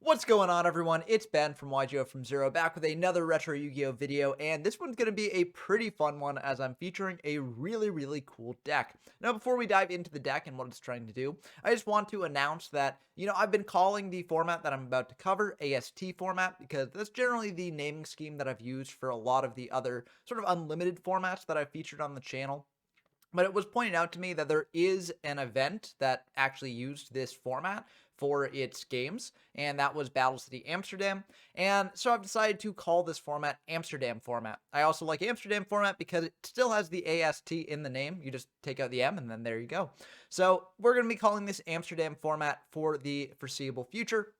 What's going on, everyone? It's Ben from YGO from Zero, back with another Retro Yu-Gi-Oh video, and this one's going to be a pretty fun one as I'm featuring a really cool deck. Now, before we dive into the deck and what it's trying to do, I just want to announce that, I've been calling the format that I'm about to cover AST format because that's generally the naming scheme that I've used for a lot of the other sort of unlimited formats that I've featured on the channel. But it was pointed out to me that there is an event that actually used this format for its games, and that was Battle City Amsterdam. And so I've decided to call this format Amsterdam Format. I also like Amsterdam Format because it still has the AST in the name. You just take out the M, and then there you go. So we're going to be calling this Amsterdam Format for the foreseeable future.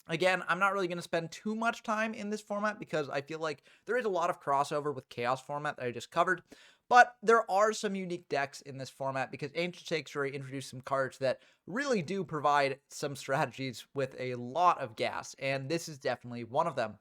Again, I'm not really going to spend too much time in this format because I feel like there is a lot of crossover with Chaos format that I just covered. But there are some unique decks in this format because Ancient Sanctuary introduced some cards that really do provide some strategies with a lot of gas, and this is definitely one of them.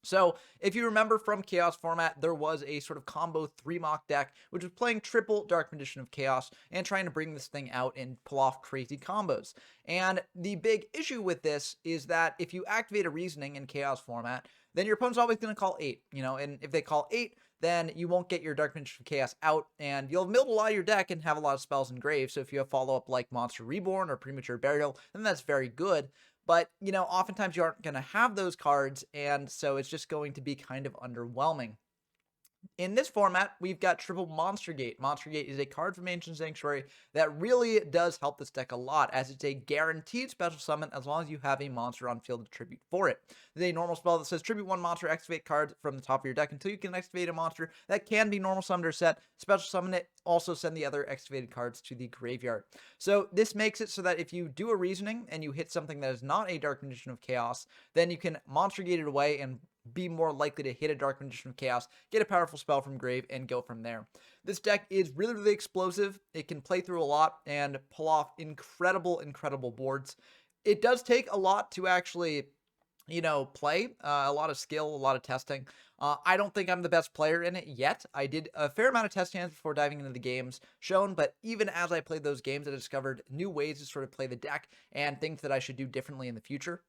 So, if you remember from Chaos format, there was a sort of combo 3-mock deck, which was playing triple Dark Magician of Chaos and trying to bring this thing out and pull off crazy combos. And the big issue with this is that if you activate a Reasoning in Chaos format, then your opponent's always going to call 8, and if they call 8, then you won't get your Dark Magician of Chaos out, and you'll milled a lot of your deck and have a lot of spells engraved. So if you have follow-up like Monster Reborn or Premature Burial, then that's very good. But, oftentimes you aren't going to have those cards, and so it's just going to be kind of underwhelming. In this format, we've got triple Monster Gate. Monster Gate is a card from Ancient Sanctuary that really does help this deck a lot, as it's a guaranteed special summon as long as you have a monster on field to tribute for it. There's a normal spell that says tribute one monster, activate cards from the top of your deck until you can activate a monster that can be normal summoned or set, special summon it, also send the other activated cards to the graveyard. So this makes it so that if you do a Reasoning and you hit something that is not a Dark Magician of Chaos, then you can Monster Gate it away and be more likely to hit a Dark Magician of Chaos, get a powerful spell from grave, and go from there. This deck is really explosive. It can play through a lot and pull off incredible boards. It does take a lot to actually play, a lot of skill, a lot of testing. I don't think I'm the best player in it yet. I did a fair amount of test hands before diving into the games shown, but even as I played those games, I discovered new ways to sort of play the deck and things that I should do differently in the future.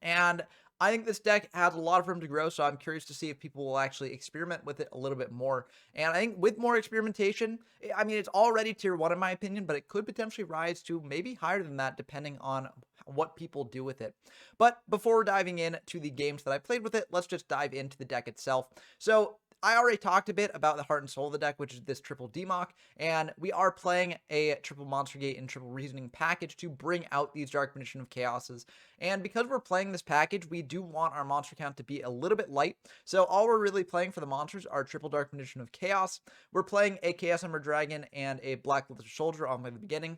And I think this deck has a lot of room to grow, so I'm curious to see if people will actually experiment with it a little bit more. And I think with more experimentation, I mean, it's already tier 1 in my opinion, but it could potentially rise to maybe higher than that depending on what people do with it. But before diving into the games that I played with it, let's just dive into the deck itself. So I already talked a bit about the heart and soul of the deck, which is this triple DMOC, and we are playing a triple Monster Gate and triple Reasoning package to bring out these Dark Magician of Chaoses. And because we're playing this package, we do want our monster count to be a little bit light. So all we're really playing for the monsters are triple Dark Magician of Chaos. We're playing a Chaos Ember Dragon and a Black Luthor Soldier on the beginning,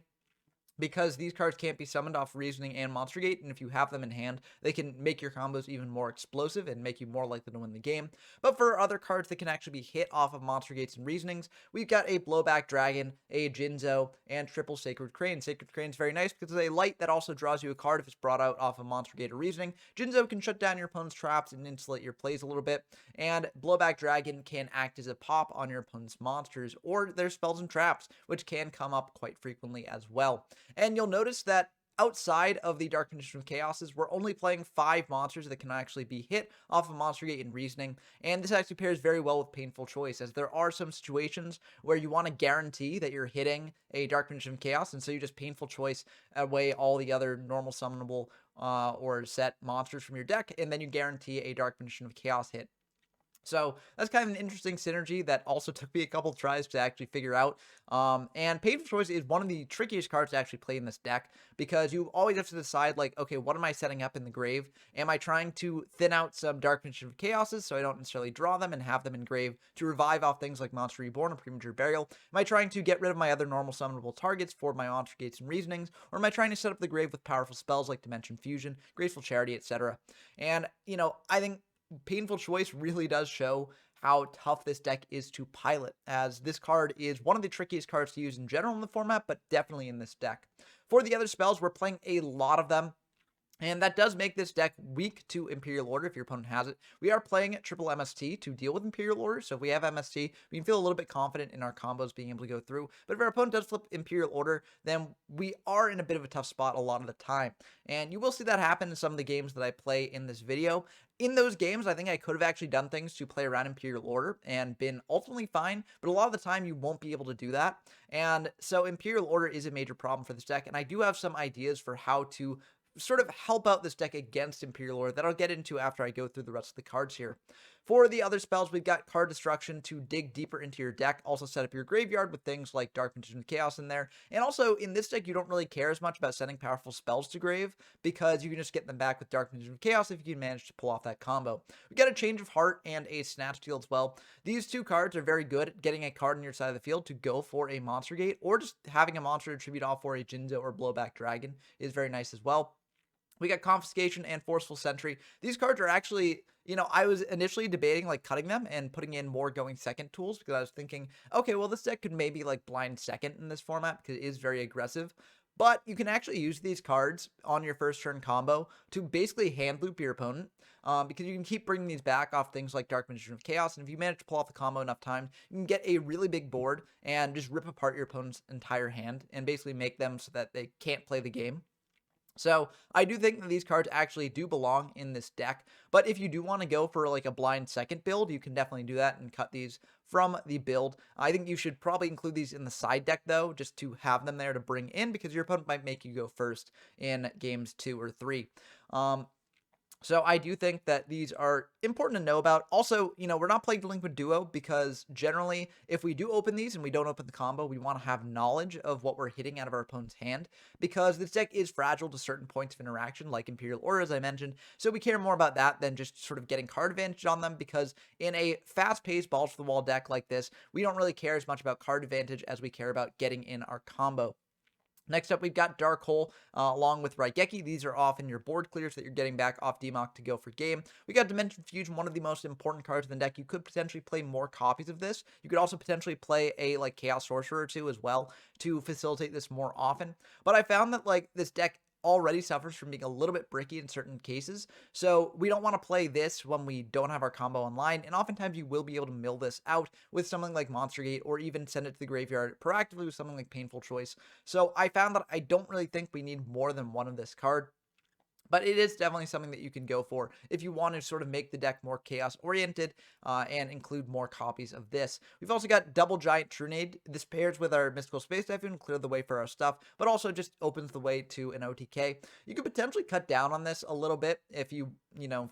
because these cards can't be summoned off Reasoning and Monster Gate, and if you have them in hand, they can make your combos even more explosive and make you more likely to win the game. But for other cards that can actually be hit off of Monster Gates and Reasonings, we've got a Blowback Dragon, a Jinzo, and triple Sacred Crane. Sacred Crane is very nice because it's a light that also draws you a card if it's brought out off of Monster Gate or Reasoning. Jinzo can shut down your opponent's traps and insulate your plays a little bit, and Blowback Dragon can act as a pop on your opponent's monsters or their spells and traps, which can come up quite frequently as well. And you'll notice that outside of the Dark Magician of Chaoses, we're only playing 5 monsters that can actually be hit off of Monster Gate and Reasoning, and this actually pairs very well with Painful Choice, as there are some situations where you want to guarantee that you're hitting a Dark Magician of Chaos, and so you just Painful Choice away all the other normal summonable or set monsters from your deck, and then you guarantee a Dark Magician of Chaos hit. So that's kind of an interesting synergy that also took me a couple tries to actually figure out. And Painful Choice is one of the trickiest cards to actually play in this deck because you always have to decide, like, okay, what am I setting up in the grave? Am I trying to thin out some Dark Magician of Chaoses so I don't necessarily draw them and have them in grave to revive off things like Monster Reborn or Premature Burial? Am I trying to get rid of my other normal summonable targets for my Monster Gates and Reasonings? Or am I trying to set up the grave with powerful spells like Dimension Fusion, Graceful Charity, etc.? And, I think Painful Choice really does show how tough this deck is to pilot, as this card is one of the trickiest cards to use in general in the format, but definitely in this deck. For the other spells, we're playing a lot of them. And that does make this deck weak to Imperial Order if your opponent has it. We are playing triple MST to deal with Imperial Order, so if we have MST, we can feel a little bit confident in our combos being able to go through. But if our opponent does flip Imperial Order, then we are in a bit of a tough spot a lot of the time. And you will see that happen in some of the games that I play in this video. In those games, I think I could have actually done things to play around Imperial Order and been ultimately fine, but a lot of the time you won't be able to do that. And so Imperial Order is a major problem for this deck, and I do have some ideas for how to sort of help out this deck against Imperial Order that I'll get into after I go through the rest of the cards here. For the other spells, we've got Card Destruction to dig deeper into your deck, also set up your graveyard with things like Dark Magician of Chaos in there, and also in this deck, you don't really care as much about sending powerful spells to grave, because you can just get them back with Dark Magician of Chaos if you can manage to pull off that combo. We got a Change of Heart and a Snatch Steal as well. These two cards are very good at getting a card on your side of the field to go for a Monster Gate, or just having a monster to tribute off for a Jinzo or Blowback Dragon is very nice as well. We got Confiscation and Forceful Sentry. These cards are actually, I was initially debating like cutting them and putting in more going second tools, because I was thinking, okay, well, this deck could maybe like blind second in this format because it is very aggressive. But you can actually use these cards on your first turn combo to basically hand loop your opponent, because you can keep bringing these back off things like Dark Magician of Chaos, and if you manage to pull off the combo enough times, you can get a really big board and just rip apart your opponent's entire hand and basically make them so that they can't play the game. So I do think that these cards actually do belong in this deck, but if you do want to go for like a blind second build, you can definitely do that and cut these from the build. I think you should probably include these in the side deck though, just to have them there to bring in, because your opponent might make you go first in games 2 or 3. So I do think that these are important to know about. Also, we're not playing Delinquent Duo because generally, if we do open these and we don't open the combo, we want to have knowledge of what we're hitting out of our opponent's hand, because this deck is fragile to certain points of interaction, like Imperial Order, as I mentioned. So we care more about that than just sort of getting card advantage on them, because in a fast-paced balls-to-the-wall deck like this, we don't really care as much about card advantage as we care about getting in our combo. Next up, we've got Dark Hole along with Raigeki. These are often your board clears that you're getting back off DMOC to go for game. We got Dimension Fusion, one of the most important cards in the deck. You could potentially play more copies of this. You could also potentially play a like Chaos Sorcerer or two as well to facilitate this more often. But I found that like this deck already suffers from being a little bit bricky in certain cases. So we don't want to play this when we don't have our combo online, and oftentimes you will be able to mill this out with something like Monster Gate, or even send it to the graveyard proactively with something like Painful Choice. So I found that I don't really think we need more than one of this card. But it is definitely something that you can go for if you want to sort of make the deck more chaos-oriented and include more copies of this. We've also got Double Giant Trunade. This pairs with our Mystical Space Typhoon, clear the way for our stuff, but also just opens the way to an OTK. You could potentially cut down on this a little bit if you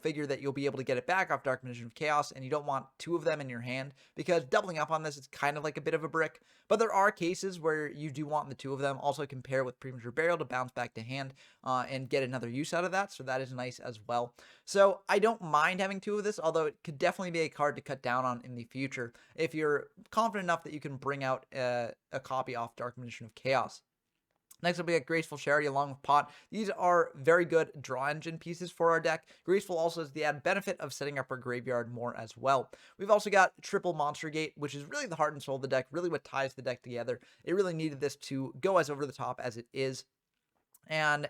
figure that you'll be able to get it back off Dark Magician of Chaos, and you don't want two of them in your hand, because doubling up on this is kind of like a bit of a brick. But there are cases where you do want the two of them. Also compare with Premature Burial to bounce back to hand and get another use out of that, so that is nice as well. So I don't mind having two of this, although it could definitely be a card to cut down on in the future if you're confident enough that you can bring out a copy off Dark Magician of Chaos. Next up, we got Graceful Charity along with Pot. These are very good draw engine pieces for our deck. Graceful also has the added benefit of setting up our graveyard more as well. We've also got Triple Monster Gate, which is really the heart and soul of the deck, really what ties the deck together. It really needed this to go as over the top as it is. And,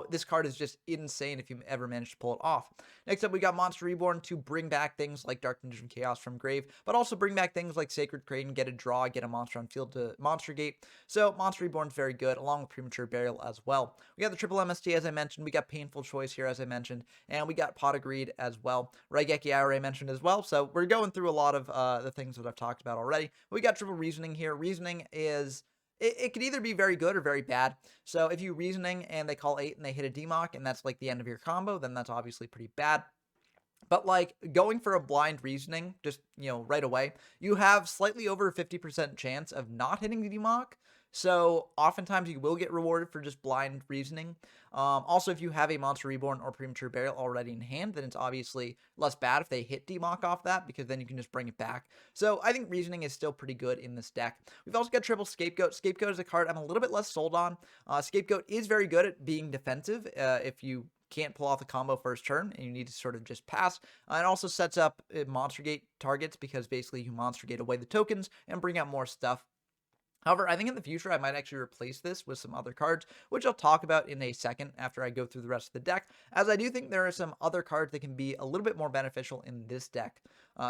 this card is just insane if you ever manage to pull it off. Next up, we got Monster Reborn to bring back things like Dark Magician Chaos from grave, but also bring back things like Sacred Crane, get a draw, get a monster on field to Monster Gate. So Monster Reborn is very good, along with Premature Burial as well. We got the Triple MST, as I mentioned. We got Painful Choice here, as I mentioned. And we got Pot of Greed as well. Raigeki I already mentioned as well. So we're going through a lot of the things that I've talked about already. We got Triple Reasoning here. Reasoning is... It could either be very good or very bad. So if you Reasoning and they call 8 and they hit a DMOC and that's like the end of your combo, then that's obviously pretty bad. But like going for a blind Reasoning, just, right away, you have slightly over a 50% chance of not hitting the DMOC. So oftentimes you will get rewarded for just blind Reasoning. Also, if you have a Monster Reborn or Premature Burial already in hand, then it's obviously less bad if they hit DMOC off that, because then you can just bring it back. So I think Reasoning is still pretty good in this deck. We've also got Triple Scapegoat. Scapegoat is a card I'm a little bit less sold on. Scapegoat is very good at being defensive if you can't pull off the combo first turn and you need to sort of just pass. It also sets up Monster Gate targets, because basically you Monster Gate away the tokens and bring out more stuff. However, I think in the future, I might actually replace this with some other cards, which I'll talk about in a second after I go through the rest of the deck, as I do think there are some other cards that can be a little bit more beneficial in this deck,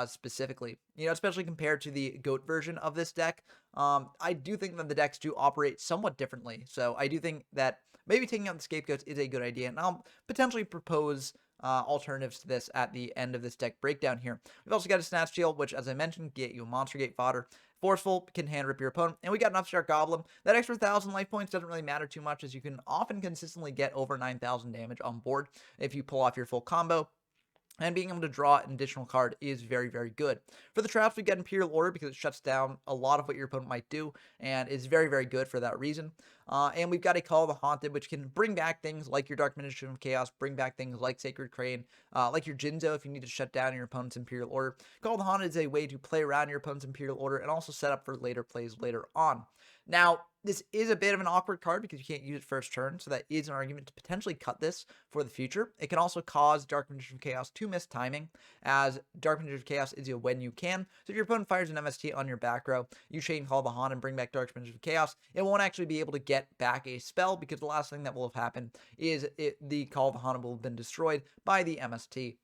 specifically. Especially compared to the GOAT version of this deck. I do think that the decks do operate somewhat differently, so I do think that maybe taking out the Scapegoats is a good idea, and I'll potentially propose alternatives to this at the end of this deck breakdown here. We've also got a Snatch Shield, which, as I mentioned, get you a Monster Gate fodder. Forceful can hand rip your opponent, and we got an Upstart Goblin. That extra 1,000 life points doesn't really matter too much, as you can often consistently get over 9,000 damage on board if you pull off your full combo. And being able to draw an additional card is very, very good. For the traps, we get Imperial Order because it shuts down a lot of what your opponent might do, and is very, very good for that reason. And we've got a Call of the Haunted, which can bring back things like your Dark Magician of Chaos, bring back things like Sacred Crane, like your Jinzo if you need to shut down your opponent's Imperial Order. Call of the Haunted is a way to play around your opponent's Imperial Order and also set up for later plays later on. Now, this is a bit of an awkward card because you can't use it first turn, so that is an argument to potentially cut this for the future. It can also cause Dark Magician of Chaos to miss timing, as Dark Magician of Chaos is a when you can. So if your opponent fires an MST on your back row, you chain Call the Haunted and bring back Dark Magician of Chaos, it won't actually be able to get back a spell, because the last thing that will have happened is the Call of the Haunted will have been destroyed by the MST.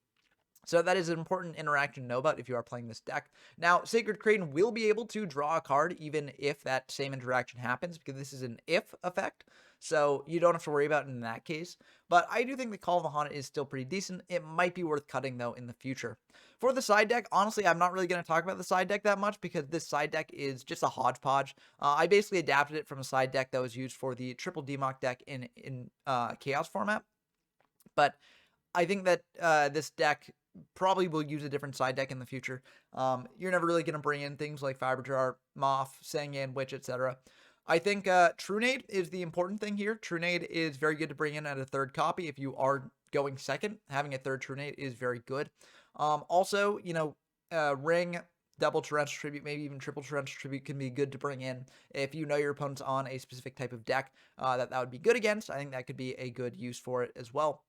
So that is an important interaction to know about if you are playing this deck. Now, Sacred Crane will be able to draw a card even if that same interaction happens, because this is an if effect, so you don't have to worry about it in that case. But I do think the Call of the Haunted is still pretty decent. It might be worth cutting, though, in the future. For the side deck, honestly, I'm not really going to talk about the side deck that much, because this side deck is just a hodgepodge. I basically adapted it from a side deck that was used for the triple DMOC deck in Chaos format. But I think that this deck probably will use a different side deck in the future. You're never really going to bring in things like Fiber Jar, Moth, Sangan, Witch, etc. I think Trunade is the important thing here. Trunade is very good to bring in at a third copy. If you are going second, having a third Trunade is very good. Also, Ring, double Torrential Tribute, maybe even triple Torrential Tribute can be good to bring in if you know your opponent's on a specific type of deck that would be good against. I think that could be a good use for it as well.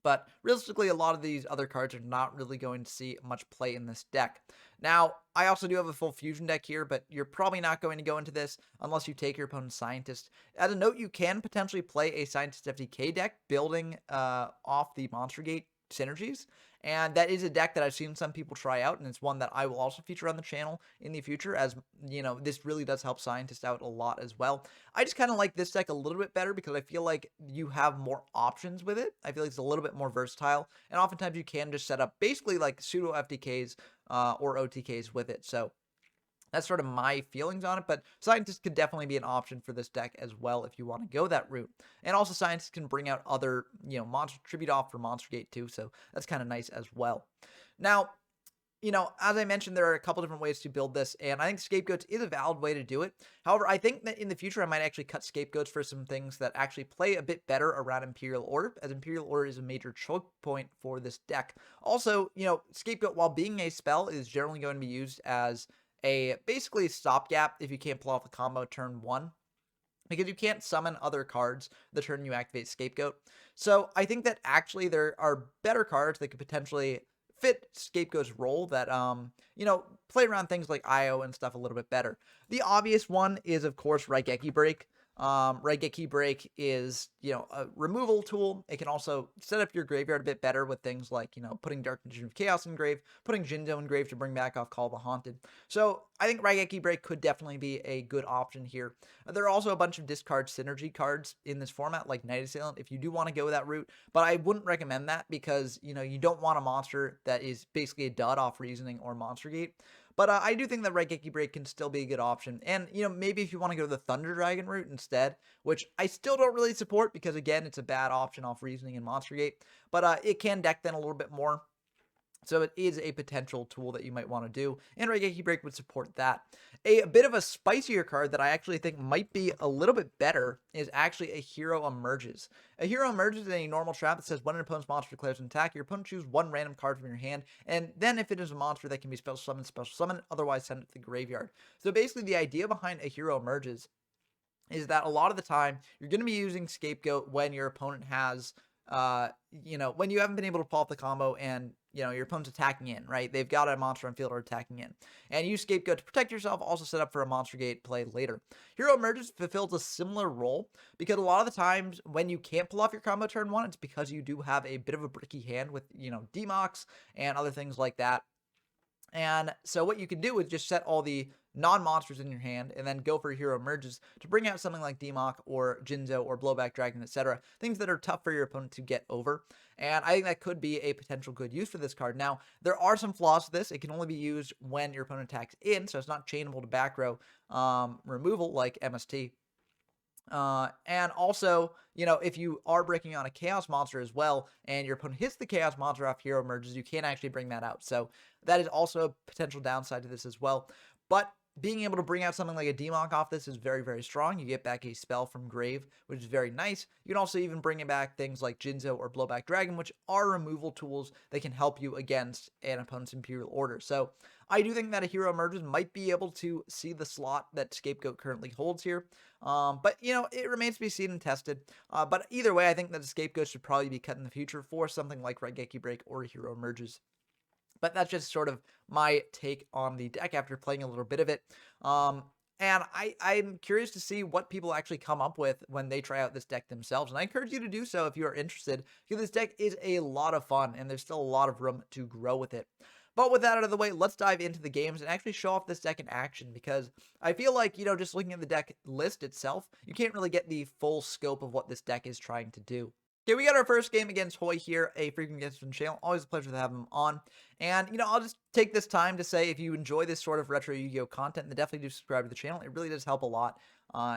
But realistically, a lot of these other cards are not really going to see much play in this deck. Now, I also do have a full fusion deck here, but you're probably not going to go into this unless you take your opponent's Scientist. As a note, you can potentially play a Scientist FTK deck building off the Monster Gate synergies, and that is a deck that I've seen some people try out, and it's one that I will also feature on the channel in the future, as this really does help Scientist out a lot as well. I just kind of like this deck a little bit better because I feel like you have more options with it. I feel like it's a little bit more versatile, and oftentimes you can just set up basically like pseudo FTKs or OTKs with it. So that's sort of my feelings on it, but Scientist could definitely be an option for this deck as well if you want to go that route. And also Scientist can bring out other, monster tribute off for Monster Gate too, so that's kind of nice as well. Now, as I mentioned, there are a couple different ways to build this, and I think Scapegoats is a valid way to do it. However, I think that in the future, I might actually cut Scapegoats for some things that actually play a bit better around Imperial Order, as Imperial Order is a major choke point for this deck. Also, Scapegoat, while being a spell, is generally going to be used as a basically stopgap if you can't pull off a combo turn 1, because you can't summon other cards the turn you activate Scapegoat. So I think that actually there are better cards that could potentially fit Scapegoat's role that, play around things like IO and stuff a little bit better. The obvious one is, of course, Raigeki Break. Raigeki Break is, a removal tool. It can also set up your graveyard a bit better with things like, putting Dark Magician of Chaos in grave, putting Jinzo in grave to bring back off Call of the Haunted. So I think Raigeki Break could definitely be a good option here. There are also a bunch of discard synergy cards in this format, like Night Assailant, if you do want to go that route, but I wouldn't recommend that because, you don't want a monster that is basically a dud off Reasoning or Monster Gate. But I do think that Raigeki Break can still be a good option. And, maybe if you want to go the Thunder Dragon route instead, which I still don't really support because, again, it's a bad option off Reasoning and Monster Gate. But it can deck then a little bit more. So it is a potential tool that you might want to do, and Raigeki Break would support that. A bit of a spicier card that I actually think might be a little bit better is actually a Hero Emerges. A Hero Emerges in a normal trap that says when an opponent's monster declares an attack, your opponent chooses one random card from your hand, and then if it is a monster that can be special summon, otherwise send it to the graveyard. So basically the idea behind a Hero Emerges is that a lot of the time you're going to be using Scapegoat when your opponent has when you haven't been able to pull off the combo and, your opponent's attacking in, right? They've got a monster on field or attacking in. And you scapegoat to protect yourself, also set up for a monster gate play later. Hero Emerges fulfills a similar role because a lot of the times when you can't pull off your combo turn 1, it's because you do have a bit of a bricky hand with, DMOCs and other things like that. And so what you can do is just set all the non-monsters in your hand and then go for Hero Emerges to bring out something like DMOC or Jinzo or Blowback Dragon, etc. Things that are tough for your opponent to get over. And I think that could be a potential good use for this card. Now, there are some flaws to this. It can only be used when your opponent attacks in, so it's not chainable to back row removal like MST. And also, if you are breaking on a Chaos monster as well, and your opponent hits the Chaos monster off Hero Emerges, you can't actually bring that out. So that is also a potential downside to this as well. But being able to bring out something like a DMOC off this is very, very strong. You get back a spell from Grave, which is very nice. You can also even bring it back things like Jinzo or Blowback Dragon, which are removal tools that can help you against an opponent's Imperial Order. So I do think that a Hero Emerges might be able to see the slot that Scapegoat currently holds here. But, it remains to be seen and tested. But either way, I think that the Scapegoat should probably be cut in the future for something like Raigeki Break or Hero Emerges. But that's just sort of my take on the deck after playing a little bit of it. And I'm curious to see what people actually come up with when they try out this deck themselves. And I encourage you to do so if you are interested, because this deck is a lot of fun and there's still a lot of room to grow with it. But with that out of the way, let's dive into the games and actually show off this deck in action, because I feel like, just looking at the deck list itself, you can't really get the full scope of what this deck is trying to do. Okay, we got our first game against Hoy here, a frequent guest on the channel. Always a pleasure to have him on. And, I'll just take this time to say if you enjoy this sort of retro Yu-Gi-Oh content, then definitely do subscribe to the channel. It really does help a lot.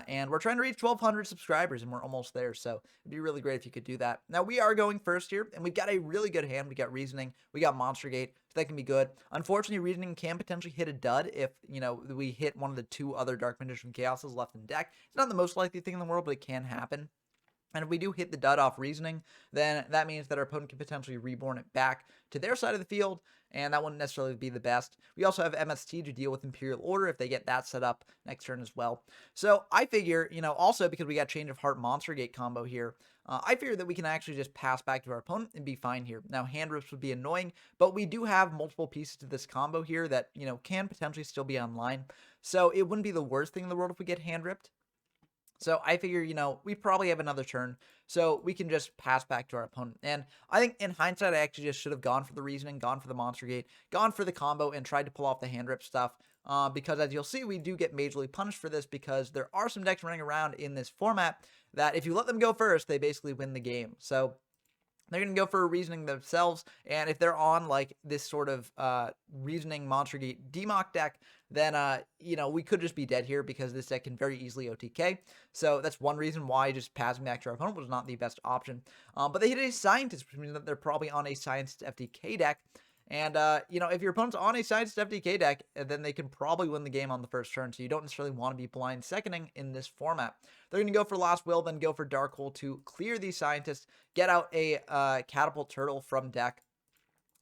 And we're trying to reach 1,200 subscribers, and we're almost there, so it'd be really great if you could do that. Now, we are going first here, and we've got a really good hand. We got Reasoning, we got Monster Gate, so that can be good. Unfortunately, Reasoning can potentially hit a dud if, we hit one of the 2 other Dark Magician Chaoses left in deck. It's not the most likely thing in the world, but it can happen. And if we do hit the dud off Reasoning, then that means that our opponent can potentially reborn it back to their side of the field, and that wouldn't necessarily be the best. We also have MST to deal with Imperial Order if they get that set up next turn as well. So I figure, also because we got Change of Heart Monster Gate combo here, I figure that we can actually just pass back to our opponent and be fine here. Now, hand rips would be annoying, but we do have multiple pieces to this combo here that, can potentially still be online. So it wouldn't be the worst thing in the world if we get hand ripped. So I figure, we probably have another turn, so we can just pass back to our opponent. And I think in hindsight, I actually just should have gone for the Reasoning, gone for the Monster Gate, gone for the combo, and tried to pull off the hand rip stuff. Because as you'll see, we do get majorly punished for this, because there are some decks running around in this format that if you let them go first, they basically win the game. So they're going to go for a Reasoning themselves, and if they're on, like, this sort of Reasoning Monster Gate DMOC deck, then, we could just be dead here, because this deck can very easily OTK. So that's one reason why just passing back to our opponent was not the best option. But they hit a Scientist, which means that they're probably on a Scientist FDK deck. And, if your opponent's on a Scientist FDK deck, then they can probably win the game on the first turn, so you don't necessarily want to be blind seconding in this format. They're going to go for Last Will, then go for Dark Hole to clear these Scientists, get out a Catapult Turtle from deck.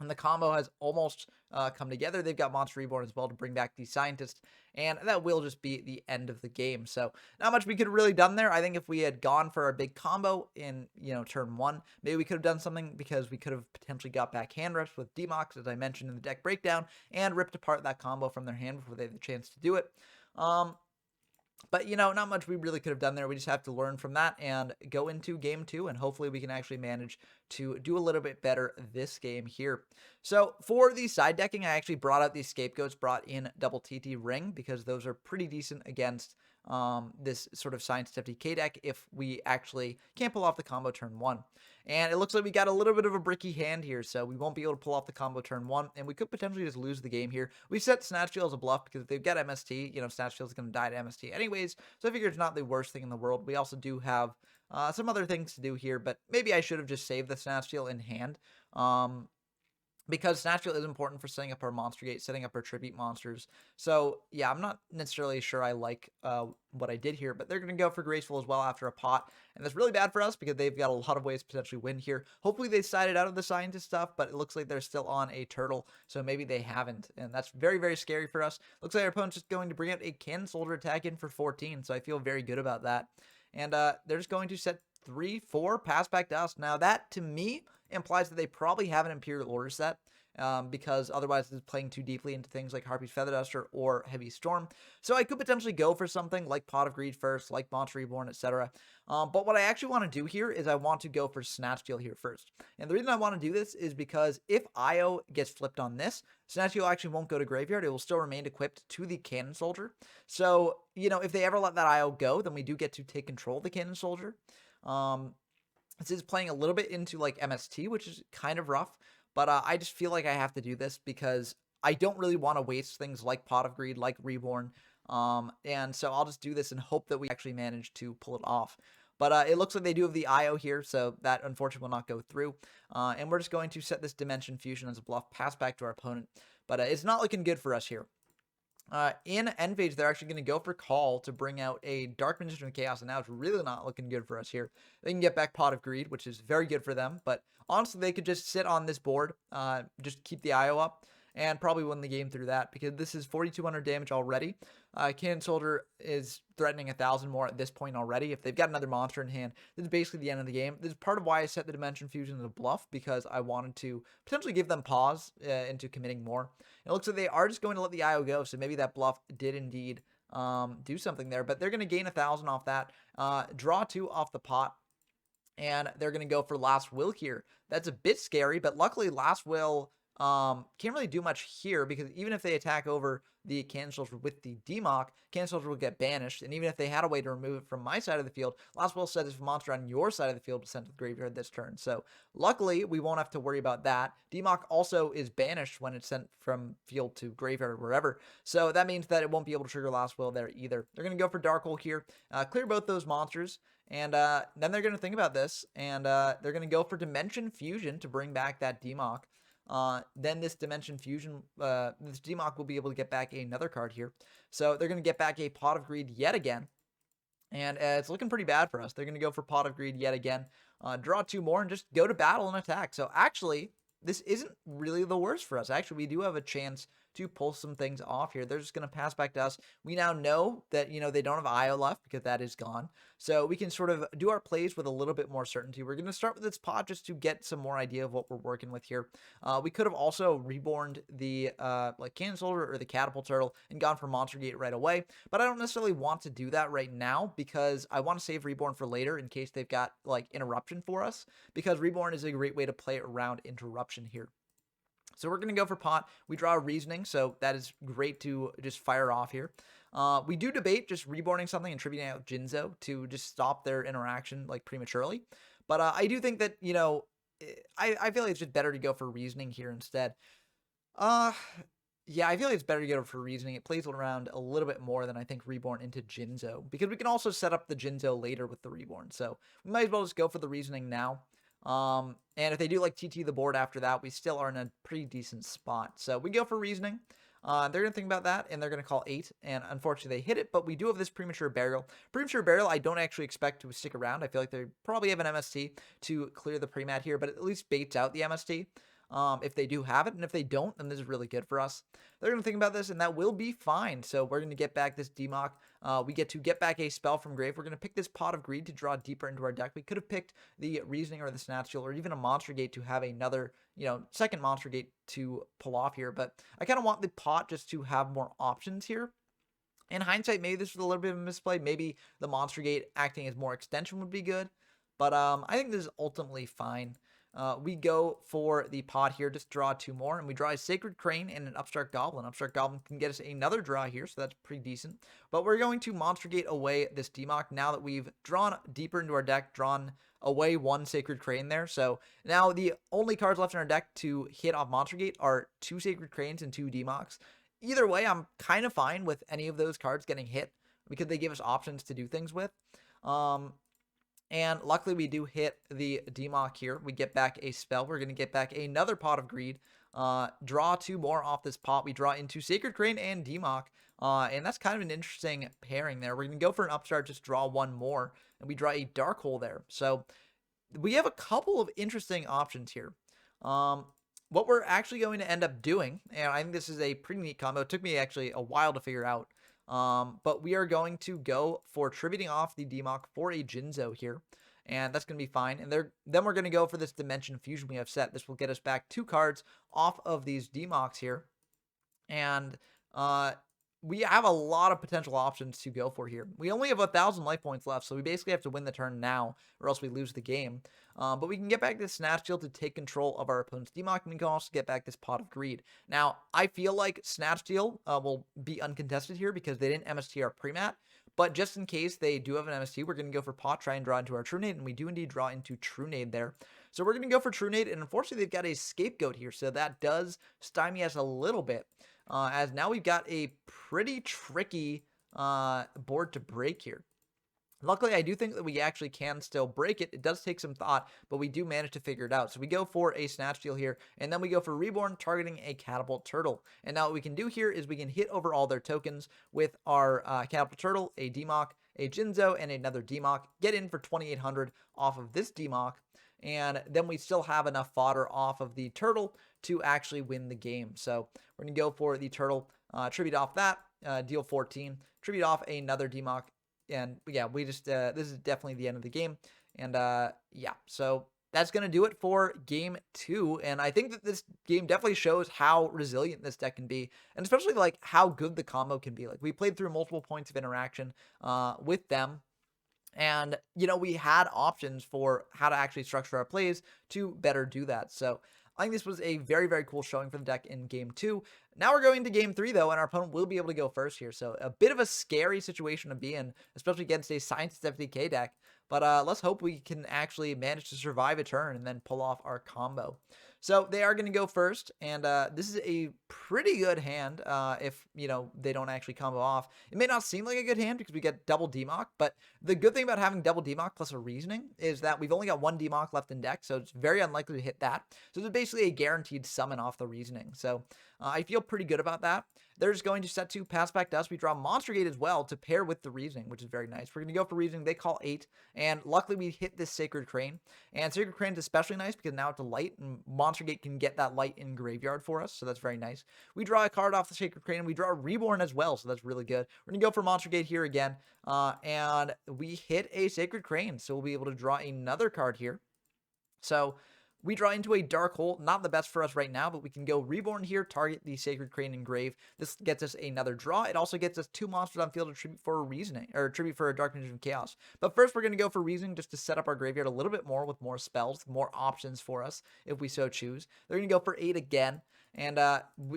And the combo has almost come together. They've got Monster Reborn as well to bring back the Scientist, and that will just be the end of the game. So not much we could have really done there. I think if we had gone for our big combo in, turn 1, maybe we could have done something, because we could have potentially got back hand rips with DMOCs, as I mentioned in the deck breakdown, and ripped apart that combo from their hand before they had the chance to do it. But, not much we really could have done there. We just have to learn from that and go into game 2, and hopefully we can actually manage to do a little bit better this game here. So for the side decking, I actually brought out these Scapegoats, brought in double TT Ring, because those are pretty decent against this sort of Scientist FDK deck if we actually can't pull off the combo turn 1. And it looks like we got a little bit of a bricky hand here, so we won't be able to pull off the combo turn 1, and we could potentially just lose the game here. We set Snatch Steal as a bluff, because if they've got MST, Snatch Steal is going to die to MST anyways, so I figure it's not the worst thing in the world. We also do have some other things to do here, but maybe I should have just saved the Snatch Steal in hand. Because Snatch Steal is important for setting up our Monster Gate, setting up our Tribute monsters. So, yeah, I'm not necessarily sure I like what I did here, but they're going to go for Graceful as well after a pot. And that's really bad for us, because they've got a lot of ways to potentially win here. Hopefully they sided out of the Scientist stuff, but it looks like they're still on a Turtle, so maybe they haven't. And that's very, very scary for us. Looks like our opponent's just going to bring out a Cannon Soldier attack in for 14, so I feel very good about that. And they're just going to set 3, 4, pass back dust. Now that to me implies that they probably have an Imperial Order set. Because otherwise it's playing too deeply into things like Harpy's Feather Duster or Heavy Storm. So I could potentially go for something like Pot of Greed first, like Monster Reborn, etc. But what I actually want to do here is I want to go for Snatch Steal here first. And the reason I want to do this is because if Io gets flipped on this, Snatch Steal actually won't go to Graveyard. It will still remain equipped to the Cannon Soldier. So, you know, if they ever let that Io go, then we do get to take control of the Cannon Soldier. This is playing a little bit into like MST, which is kind of rough. But I just feel like I have to do this because I don't really want to waste things like Pot of Greed, like Reborn. And so I'll just do this and hope that we actually manage to pull it off. But it looks like they do have the IO here, so that unfortunately will not go through. And we're just going to set this Dimension Fusion as a bluff, pass back to our opponent. But it's not looking good for us here. In End Phase, they're actually going to go for Call to bring out a Dark Magician of Chaos, and now it's really not looking good for us here. They can get back Pot of Greed, which is very good for them, but honestly, they could just sit on this board, just keep the IO up, and probably win the game through that, because this is 4,200 damage already. Cannon Soldier is threatening 1,000 more at this point already. If they've got another monster in hand, this is basically the end of the game. This is part of why I set the Dimension Fusion as a bluff, because I wanted to potentially give them pause into committing more. And it looks like they are just going to let the IO go, so maybe that bluff did indeed do something there, but they're going to gain 1,000 off that, draw 2 off the pot, and they're going to go for Last Will here. That's a bit scary, but luckily Last Will can't really do much here, because even if they attack over the Cannon Soldier with the DMOC, Cannon Soldier will get banished, and even if they had a way to remove it from my side of the field, Last Will says if a monster on your side of the field is sent to the graveyard this turn. So luckily, we won't have to worry about that. DMOC also is banished when it's sent from field to graveyard or wherever, so that means that it won't be able to trigger Last Will there either. They're going to go for Dark Hole here, clear both those monsters, and then they're going to think about this, and they're going to go for Dimension Fusion to bring back that DMOC. Then this Dimension Fusion, this DMOC will be able to get back another card here. So they're going to get back a Pot of Greed yet again. And it's looking pretty bad for us. They're going to go for Pot of Greed yet again, draw 2 more, and just go to battle and attack. So actually, this isn't really the worst for us. Actually, we do have a chance to pull some things off here. They're just going to pass back to us. We now know that, you know, they don't have IO left because that is gone. So we can sort of do our plays with a little bit more certainty. We're going to start with this pot just to get some more idea of what we're working with here. We could have also reborned the like Cannon Soldier or the Catapult Turtle and gone for Monster Gate right away, but I don't necessarily want to do that right now because I want to save Reborn for later in case they've got like Interruption for us, because Reborn is a great way to play around Interruption here. So we're going to go for pot. We draw a Reasoning, so that is great to just fire off here. We do debate just reborning something and tributing out Jinzo to just stop their interaction like prematurely. But I do think that, you know, I feel like it's just better to go for Reasoning here instead. Yeah, I feel like it's better to go for Reasoning. It plays around a little bit more than I think Reborn into Jinzo, because we can also set up the Jinzo later with the Reborn. So we might as well just go for the Reasoning now. And if they do like TT the board after that, we still are in a pretty decent spot. So we go for Reasoning. They're going to think about that, and they're going to call 8, and unfortunately they hit it, but we do have this Premature Burial. Premature Burial I don't actually expect to stick around. I feel like they probably have an MST to clear the pre-mat here, but it at least baits out the MST. If they do have it, and if they don't, then this is really good for us. They're going to think about this, and that will be fine. So we're going to get back this DMOC. We get to get back a spell from grave. We're going to pick this Pot of Greed to draw deeper into our deck. We could have picked the Reasoning or the Snatch Steal or even a Monster Gate to have another, you know, second Monster Gate to pull off here. But I kind of want the pot just to have more options here. In hindsight, maybe this was a little bit of a misplay. Maybe the Monster Gate acting as more extension would be good. But I think this is ultimately fine. We go for the pot here, just draw 2 more, and we draw a Sacred Crane and an Upstart Goblin. Upstart Goblin can get us another draw here, so that's pretty decent. But we're going to Monster Gate away this DMOC now that we've drawn deeper into our deck, drawn away 1 Sacred Crane there. So now the only cards left in our deck to hit off Monster Gate are 2 Sacred Cranes and 2 DMOCs. Either way, I'm kind of fine with any of those cards getting hit because they give us options to do things with. And luckily we do hit the DMOC here. We get back a spell. We're going to get back another Pot of Greed. Draw 2 more off this pot. We draw into Sacred Crane and DMOC. And that's kind of an interesting pairing there. We're going to go for an Upstart, just draw 1 more. And we draw a Dark Hole there. So we have a couple of interesting options here. What we're actually going to end up doing, and I think this is a pretty neat combo. It took me actually a while to figure out. But we are going to go for tributing off the DMOC for a Jinzo here. and that's going to be fine. And then we're going to go for this Dimension Fusion we have set. This will get us back 2 cards off of these DMOCs here, and we have a lot of potential options to go for here. We only have 1,000 life points left, so we basically have to win the turn now, or else we lose the game. But we can get back this Snatch Steal to take control of our opponent's DMOC, and we can also get back this Pot of Greed. Now, I feel like Snatch Steal will be uncontested here because they didn't MST our pre-mat. But just in case they do have an MST, we're going to go for Pot, try and draw into our True Nade, and we do indeed draw into True Nade there. So we're going to go for True Nade, and unfortunately they've got a Scapegoat here, so that does stymie us a little bit. As now we've got a pretty tricky board to break here. Luckily, I do think that we actually can still break it. It does take some thought, but we do manage to figure it out. So we go for a Snatch Steal here, and then we go for Reborn, targeting a Catapult Turtle. And now what we can do here is we can hit over all their tokens with our Catapult Turtle, a DMOC, a Jinzo, and another DMOC. Get in for 2,800 off of this DMOC, and then we still have enough fodder off of the Turtle to actually win the game. So we're going to go for the Turtle, tribute off that, deal 14, tribute off another DMOC, and yeah, we just, this is definitely the end of the game, and yeah, so that's going to do it for game 2, and I think that this game definitely shows how resilient this deck can be, and especially, like, how good the combo can be. Like, we played through multiple points of interaction with them, and, you know, we had options for how to actually structure our plays to better do that. So I think this was a very, very cool showing for the deck in game 2. Now we're going to game 3, though, and our opponent will be able to go first here. So a bit of a scary situation to be in, especially against a Scientist FDK deck. But let's hope we can actually manage to survive a turn and then pull off our combo. So they are going to go first, and this is a pretty good hand if, you know, they don't actually combo off. It may not seem like a good hand because we get double DMOC, but the good thing about having double DMOC plus a Reasoning is that we've only got 1 DMOC left in deck, so it's very unlikely to hit that. So it's basically a guaranteed summon off the Reasoning. So I feel pretty good about that. They're just going to set to Pass Back Dust. We draw Monster Gate as well to pair with the Reasoning, which is very nice. We're going to go for Reasoning. They call 8, and luckily we hit this Sacred Crane. And Sacred Crane is especially nice because now it's a light, and Monster Gate can get that light in Graveyard for us, so that's very nice. We draw a card off the Sacred Crane, and we draw a Reborn as well, so that's really good. We're going to go for Monster Gate here again, and we hit a Sacred Crane, so we'll be able to draw another card here. So we draw into a Dark Hole, not the best for us right now, but we can go Reborn here, target the Sacred Crane Engrave. This gets us another draw. It also gets us 2 monsters on field to tribute for a Reasoning, or tribute for a Dark Magician Chaos. But first, we're going to go for Reasoning just to set up our graveyard a little bit more with more spells, more options for us if we so choose. They're going to go for 8 again, and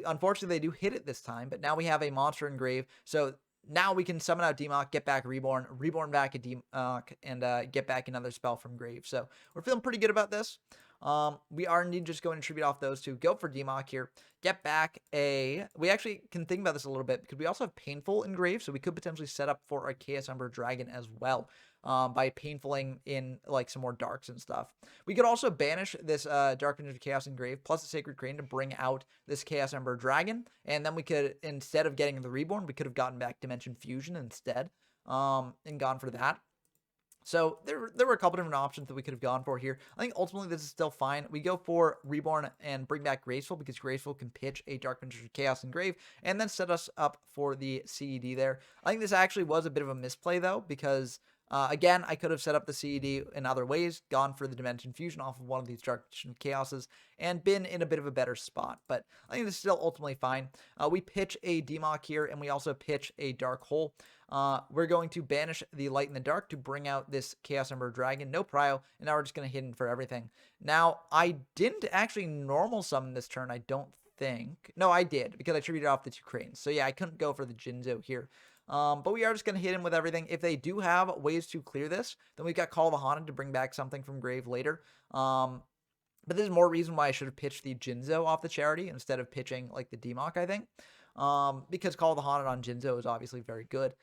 unfortunately, they do hit it this time, but now we have a monster Engrave, so now we can summon out DMOC, get back Reborn, Reborn back a DMOC, and get back another spell from Grave. So we're feeling pretty good about this. We are indeed just going to tribute off those 2, go for DMOC here, get back a, we actually can think about this a little bit because we also have Painful Engrave, so we could potentially set up for a Chaos Ember Dragon as well, by painfulling in like some more darks and stuff. We could also banish this Dark Magician Chaos Engrave plus the Sacred Crane to bring out this Chaos Ember Dragon, and then we could, instead of getting the Reborn, we could have gotten back Dimension Fusion instead, and gone for that. So there were a couple different options that we could have gone for here. I think ultimately this is still fine. We go for Reborn and bring back Graceful because Graceful can pitch a Dark Magician Chaos Engrave and then set us up for the CED there. I think this actually was a bit of a misplay though because again, I could have set up the CED in other ways, gone for the Dimension Fusion off of one of these Dark Magician Chaoses, and been in a bit of a better spot. But I think this is still ultimately fine. We pitch a DMOC here, and we also pitch a Dark Hole. We're going to banish the Light in the Dark to bring out this Chaos Ember Dragon, no prio, and now we're just going to hit in for everything. Now, I didn't actually normal summon this turn, I don't think. No, I did, because I tributed off the 2 cranes. So yeah, I couldn't go for the Jinzo here. But we are just going to hit him with everything. If they do have ways to clear this, then we've got Call of the Haunted to bring back something from Grave later. But there's more reason why I should have pitched the Jinzo off the Charity instead of pitching like the DMOC, I think. Because Call of the Haunted on Jinzo is obviously very good.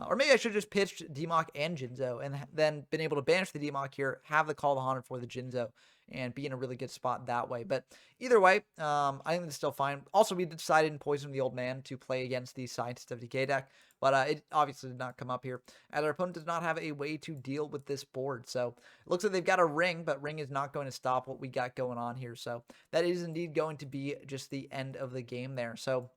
Or maybe I should have just pitched DMOC and Jinzo and then been able to banish the DMOC here, have the Call of the Haunted for the Jinzo, and be in a really good spot that way. But either way, I think it's still fine. Also, we decided in Poison the Old Man to play against the Scientist FDK deck, but it obviously did not come up here, as our opponent does not have a way to deal with this board. So it looks like they've got a Ring, but Ring is not going to stop what we got going on here. So that is indeed going to be just the end of the game there. So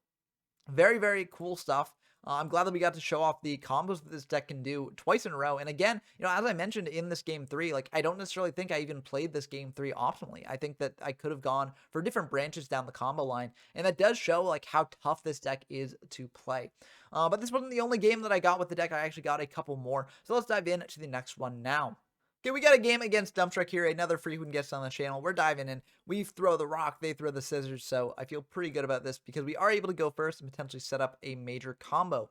very, very cool stuff. I'm glad that we got to show off the combos that this deck can do twice in a row. And again, as I mentioned in this game 3, like, I don't necessarily think I even played this game 3 optimally. I think that I could have gone for different branches down the combo line, and that does show like how tough this deck is to play. But this wasn't the only game that I got with the deck. I actually got a couple more. So let's dive into the next one now. Okay, we got a game against Dumpstruck here, another frequent guest on the channel. We're diving in. We throw the rock, they throw the scissors, so I feel pretty good about this because we are able to go first and potentially set up a major combo.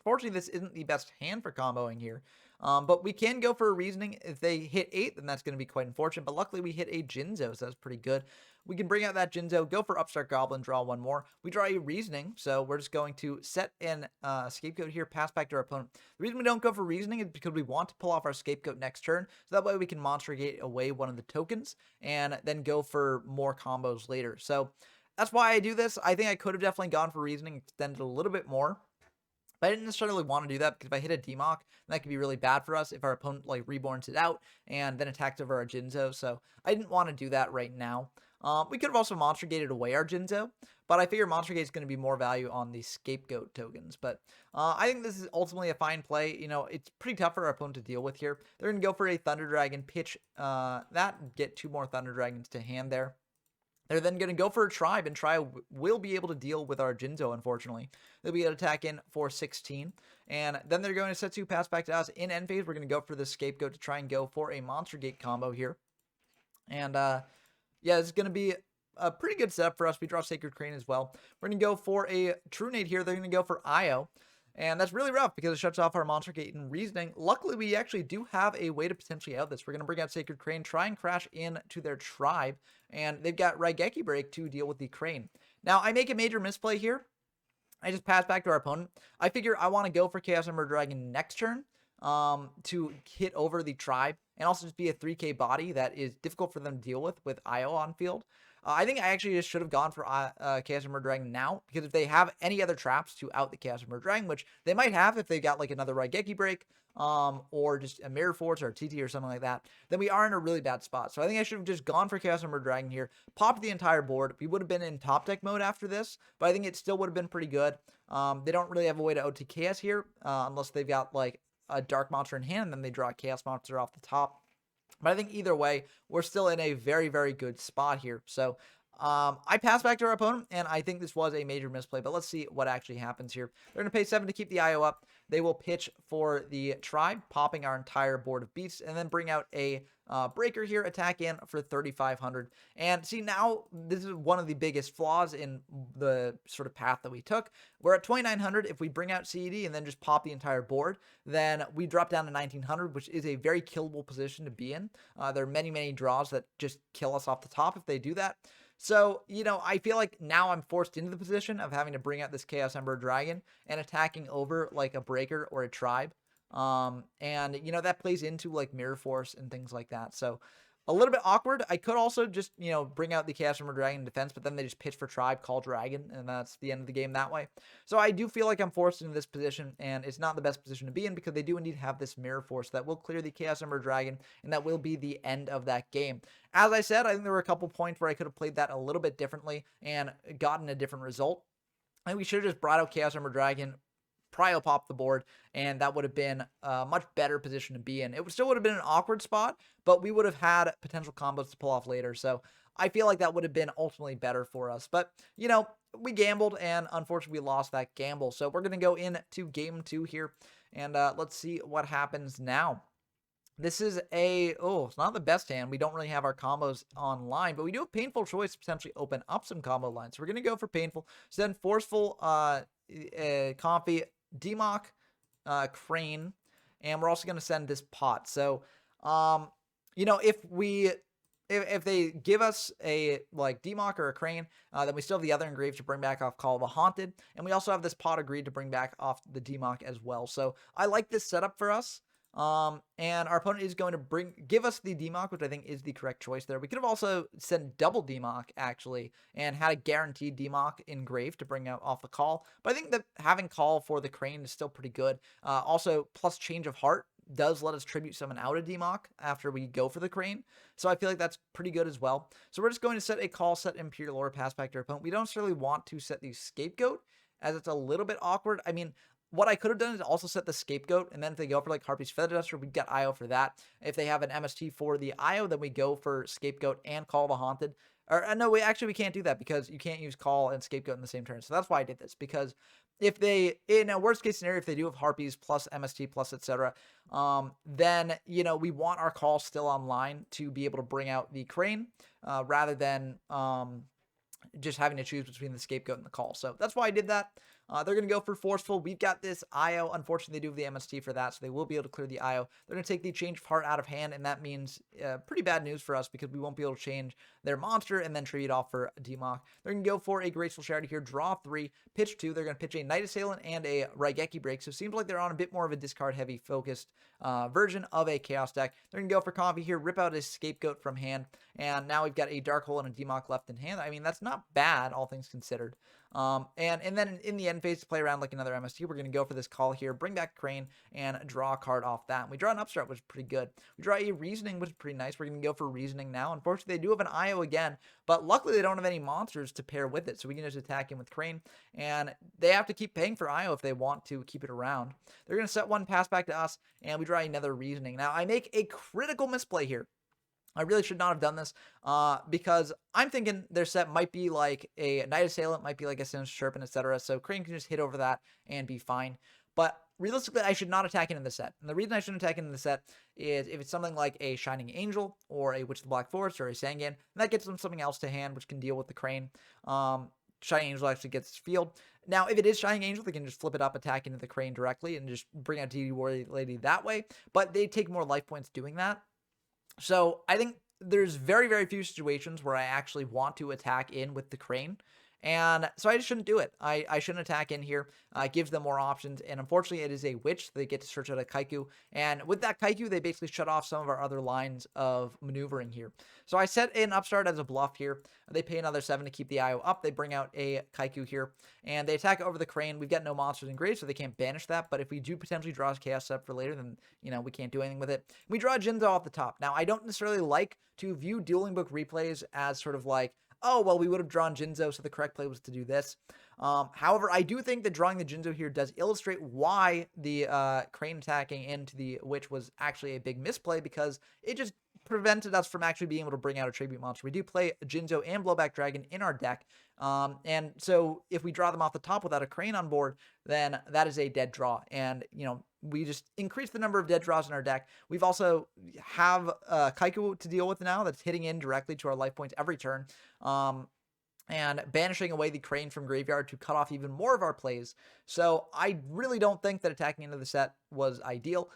Fortunately, this isn't the best hand for comboing here, but we can go for a reasoning. If they hit 8, then that's going to be quite unfortunate, but luckily we hit a Jinzo, so that's pretty good. We can bring out that Jinzo, go for Upstart Goblin, draw one more. We draw a reasoning, so we're just going to set an scapegoat here, pass back to our opponent. The reason we don't go for reasoning is because we want to pull off our scapegoat next turn, so that way we can Monster Gate away one of the tokens, and then go for more combos later. So that's why I do this. I think I could have definitely gone for reasoning, extended a little bit more. But I didn't necessarily want to do that because if I hit a DMOC, that could be really bad for us if our opponent like reborns it out and then attacks over our Jinzo. So I didn't want to do that right now. We could have also Monster Gated away our Jinzo, but I figure Monster Gate is going to be more value on the Scapegoat tokens. But I think this is ultimately a fine play. It's pretty tough for our opponent to deal with here. They're going to go for a Thunder Dragon, pitch that, get 2 more Thunder Dragons to hand there. They're then going to go for a Tribe, and Tribe will be able to deal with our Jinzo, unfortunately. They'll be able to attack in for 16. And then they're going to set 2, pass back to us. In end phase, we're going to go for the Scapegoat to try and go for a Monster Gate combo here. And, yeah, this is going to be a pretty good setup for us. We draw Sacred Crane as well. We're going to go for a True Nade here. They're going to go for IO. And that's really rough because it shuts off our Monster Gate and reasoning. Luckily, we actually do have a way to potentially out this. We're going to bring out Sacred Crane, try and crash into their Tribe, and they've got Raigeki Break to deal with the Crane. Now, I make a major misplay here. I just pass back to our opponent. I figure I want to go for Chaos Ember Dragon next turn to hit over the Tribe and also just be a 3k body that is difficult for them to deal with IO on field. I think I actually just should have gone for Chaos Emerald Dragon now, because if they have any other traps to out the Chaos Emerald Dragon, which they might have if they got like another Raigeki Break, or just a Mirror Force or a TT or something like that, then we are in a really bad spot. So I think I should have just gone for Chaos Emerald Dragon here, popped the entire board. We would have been in top deck mode after this, but I think it still would have been pretty good. They don't really have a way to OTK us here, unless they've got like a Dark Monster in hand, and then they draw a Chaos Monster off the top. But I think either way, we're still in a very, very good spot here. So I pass back to our opponent, and I think this was a major misplay. But let's see what actually happens here. They're going to pay 7 to keep the IO up. They will pitch for the Tribe, popping our entire board of beasts, and then bring out a breaker here, attack in for 3,500. And see, now this is one of the biggest flaws in the sort of path that we took. We're at 2,900. If we bring out CED and then just pop the entire board, then we drop down to 1,900, which is a very killable position to be in. There are many, many draws that just kill us off the top if they do that. So, I feel like now I'm forced into the position of having to bring out this Chaos Ember Dragon and attacking over like a Breaker or a Tribe. And, that plays into like Mirror Force and things like that. So a little bit awkward. I could also just, bring out the Chaos Ember Dragon in defense, but then they just pitch for Tribe, call Dragon, and that's the end of the game that way. So I do feel like I'm forced into this position, and it's not the best position to be in because they do indeed have this Mirror Force that will clear the Chaos Ember Dragon, and that will be the end of that game. As I said, I think there were a couple points where I could have played that a little bit differently and gotten a different result. I think we should have just brought out Chaos Ember Dragon, prio pop the board, and that would have been a much better position to be in. It still would have been an awkward spot, but we would have had potential combos to pull off later. So I feel like that would have been ultimately better for us. But, we gambled, and unfortunately we lost that gamble. So we're going to go into game 2 here, and let's see what happens now. This is it's not the best hand. We don't really have our combos online, but we do have Painful Choice to potentially open up some combo lines. So we're going to go for Painful. So then Forceful, Comfy, DMOC, Crane, and we're also going to send this Pot. So, if they give us a like DMOC or a Crane, then we still have the other engraved to bring back off Call of a Haunted, and we also have this Pot agreed to bring back off the DMOC as well. So I like this setup for us. And our opponent is going to give us the DMOC, which I think is the correct choice there. We could have also sent double DMOC, actually, and had a guaranteed DMOC engraved to bring out off the call. But I think that having call for the Crane is still pretty good. Also, plus Change of Heart does let us tribute summon out a DMOC after we go for the Crane. So I feel like that's pretty good as well. So we're just going to set a call, set Imperial Lore, pass back to our opponent. We don't necessarily want to set the Scapegoat. as it's a little bit awkward. I mean, what I could have done is also set the Scapegoat, and then if they go for like Harpy's Feather Duster, we'd get IO for that. If they have an MST for the IO, then we go for Scapegoat and Call the Haunted. Or no, we can't do that because you can't use Call and Scapegoat in the same turn. So that's why I did this, because if they, in a worst case scenario, if they do have Harpies plus MST plus etc., then, you know, we want our Call still online to be able to bring out the Crane, rather than just having to choose between the Scapegoat and the Call. So that's why I did that. They're going to go for Forceful. We've got this IO. Unfortunately, they do have the MST for that, so they will be able to clear the IO. They're going to take the Change of Heart out of hand, and that means pretty bad news for us because we won't be able to change their monster and then trade it off for DMOC. They're going to go for a Graceful Charity here, draw 3, pitch 2. They're going to pitch a Night Assailant and a Raigeki Break, so it seems like they're on a bit more of a discard-heavy focused version of a Chaos deck. They're going to go for Coffee here, rip out his Scapegoat from hand, and now we've got a Dark Hole and a DMOC left in hand. I mean, that's not bad, all things considered. And then in the end phase, to play around like another MST, we're going to go for this Call here, bring back Crane, and draw a card off that. And we draw an Upstart, which is pretty good. We draw a Reasoning, which is pretty nice. We're going to go for Reasoning now. Unfortunately, they do have an IO again, but luckily they don't have any monsters to pair with it, so we can just attack in with Crane, and they have to keep paying for IO if they want to keep it around. They're going to set one, pass back to us, and we draw another Reasoning. Now, I make a critical misplay here. I really should not have done this because I'm thinking their set might be like a Night Assailant, might be like a Sinister Serpent, etc. So Crane can just hit over that and be fine. But realistically, I should not attack into the set. And the reason I shouldn't attack into the set is if it's something like a Shining Angel or a Witch of the Black Forest or a Sangan, that gets them something else to hand, which can deal with the Crane. Shining Angel actually gets field. Now, if it is Shining Angel, they can just flip it up, attack into the Crane directly, and just bring out DD Warrior Lady that way. But they take more life points doing that. So I think there's very, very few situations where I actually want to attack in with the Crane. And so I just shouldn't do it. I shouldn't attack in here. It gives them more options. And unfortunately, it is a Witch. They get to search out a Kaiku. And with that Kaiku, they basically shut off some of our other lines of maneuvering here. So I set an Upstart as a bluff here. They pay another 7 to keep the IO up. They bring out a Kaiku here. And they attack over the Crane. We've got no monsters in grave, so they can't banish that. But if we do potentially draw a Chaos Step for later, then, you know, we can't do anything with it. We draw a Jinzo off the top. Now, I don't necessarily like to view Dueling Book replays as sort of like, oh, well, we would have drawn Jinzo, so the correct play was to do this. However, I do think that drawing the Jinzo here does illustrate why the Crane attacking into the Witch was actually a big misplay, because it just prevented us from actually being able to bring out a tribute monster. We do play Jinzo and Blowback Dragon in our deck, and so if we draw them off the top without a Crane on board, then that is a dead draw, and, you know, we just increase the number of dead draws in our deck. We've also have Kaiku to deal with now that's hitting in directly to our life points every turn. And banishing away the Crane from graveyard to cut off even more of our plays. So I really don't think that attacking into the set was ideal.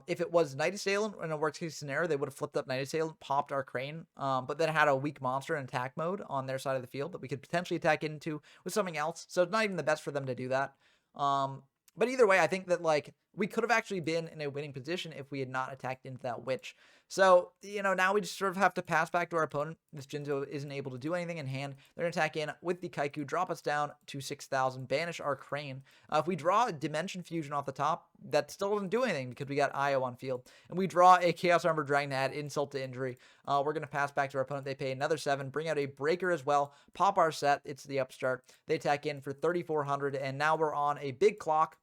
If it was Night Assailant in a worst case scenario, they would have flipped up Night Assailant, popped our Crane, but then had a weak monster in attack mode on their side of the field that we could potentially attack into with something else. So it's not even the best for them to do that. But either way, I think that, like, we could have actually been in a winning position if we had not attacked into that Witch. So, you know, now we just sort of have to pass back to our opponent. This Jinzo isn't able to do anything in hand. They're going to attack in with the Kaiku, drop us down to 6,000, banish our Crane. If we draw a Dimension Fusion off the top, that still doesn't do anything because we got IO on field. And we draw a Chaos Armor Dragon to add insult to injury. We're going to pass back to our opponent. They pay another 7, bring out a Breaker as well, pop our set. It's the Upstart. They attack in for 3,400, and now we're on a big clock.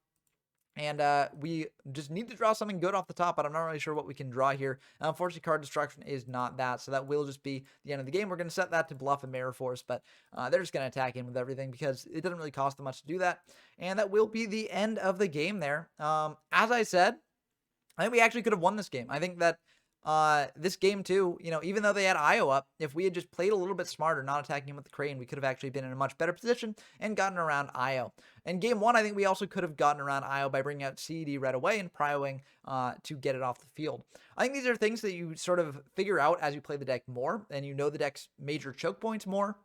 And we just need to draw something good off the top, but I'm not really sure what we can draw here. Unfortunately, card destruction is not that, so that will just be the end of the game. We're going to set that to Bluff and Mirror Force, but they're just going to attack in with everything because it doesn't really cost them much to do that. And that will be the end of the game there. As I said, I think we actually could have won this game. I think that this game too, you know, even though they had IO up, if we had just played a little bit smarter, not attacking him with the Crane, we could have actually been in a much better position and gotten around IO. In game 1, I think we also could have gotten around IO by bringing out CED right away and prioing to get it off the field. I think these are things that you sort of figure out as you play the deck more, and you know the deck's major choke points more,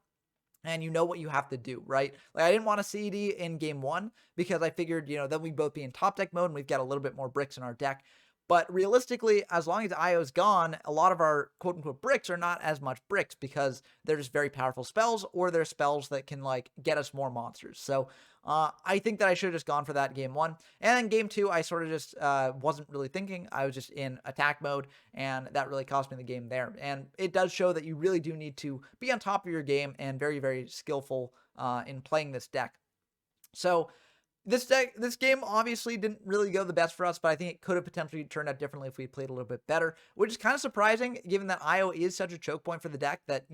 and you know what you have to do, right? Like, I didn't want a CED in game 1 because I figured, you know, then we'd both be in top deck mode and we've got a little bit more bricks in our deck. But realistically, as long as IO's gone, a lot of our quote-unquote bricks are not as much bricks because they're just very powerful spells, or they're spells that can, like, get us more monsters. So I think that I should have just gone for that game 1. And then game 2, I sort of just wasn't really thinking. I was just in attack mode, and that really cost me the game there. And it does show that you really do need to be on top of your game and very, very skillful in playing this deck. So this game obviously didn't really go the best for us, but I think it could have potentially turned out differently if we played a little bit better, which is kind of surprising given that IO is such a choke point for the deck that,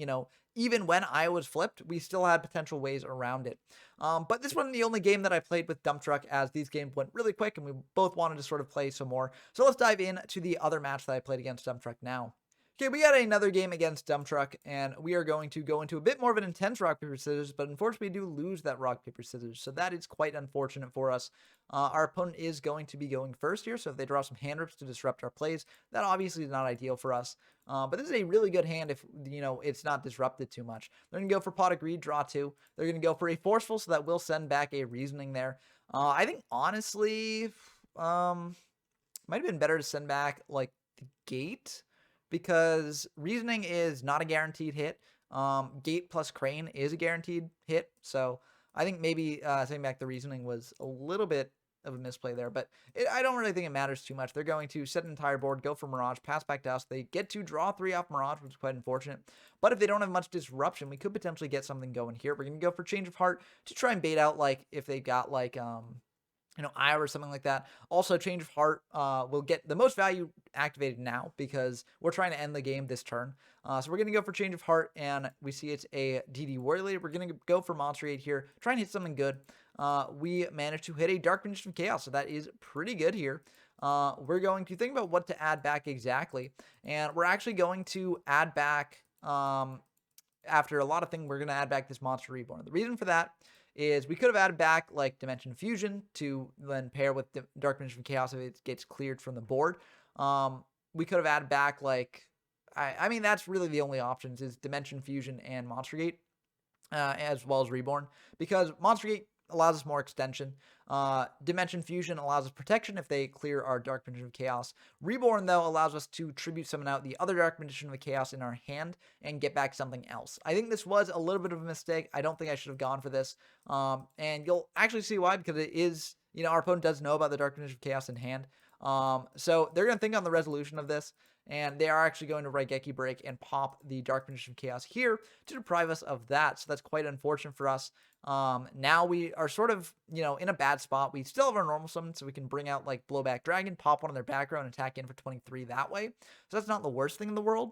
even when IO was flipped, we still had potential ways around it. But this wasn't the only game that I played with Dump Truck, as these games went really quick and we both wanted to sort of play some more. So let's dive into the other match that I played against Dump Truck now. Okay, we got another game against Dump Truck, and we are going to go into a bit more of an intense rock, paper, scissors, but unfortunately we do lose that rock, paper, scissors, so that is quite unfortunate for us. Our opponent is going to be going first here, so if they draw some hand rips to disrupt our plays, that obviously is not ideal for us. But this is a really good hand if, it's not disrupted too much. They're going to go for Pot of Greed, draw 2. They're going to go for a Forceful, so that will send back a Reasoning there. I think, honestly, might have been better to send back, like, the Gate, because Reasoning is not a guaranteed hit. Gate plus Crane is a guaranteed hit, so I think maybe sending back the Reasoning was a little bit of a misplay there, but I don't really think it matters too much. They're going to set an entire board, go for Mirage, pass back to us. They get to draw 3 off Mirage, which is quite unfortunate, but if they don't have much disruption, we could potentially get something going here. We're going to go for Change of Heart to try and bait out, like, if they got, like, IO or something like that. Also, Change of Heart will get the most value activated now because we're trying to end the game this turn. So we're going to go for Change of Heart, and we see it's a DD Warrior Leader. We're going to go for Monster 8 here, try and hit something good. We managed to hit a Dark Magician of Chaos, so that is pretty good here. We're going to think about what to add back exactly, and we're actually going to add back, after a lot of things, we're going to add back this Monster Reborn. The reason for that is we could have added back, like, Dimension Fusion to then pair with the Dark Magician of Chaos if it gets cleared from the board. We could have added back, like, I mean, that's really the only options is Dimension Fusion and Monster Gate, as well as Reborn, because Monster Gate allows us more extension. Dimension Fusion allows us protection if they clear our Dark Magician of Chaos. Reborn, though, allows us to tribute summon out the other Dark Magician of Chaos in our hand and get back something else. I think this was a little bit of a mistake. I don't think I should have gone for this. And you'll actually see why, because it is, our opponent does know about the Dark Magician of Chaos in hand. So they're going to think on the resolution of this, and they are actually going to Raigeki Break and pop the Dark Magician of Chaos here to deprive us of that. So that's quite unfortunate for us. Now we are sort of, in a bad spot. We still have our normal summon, so we can bring out, like, Blowback Dragon, pop one on their back row, and attack in for 23 that way. So that's not the worst thing in the world.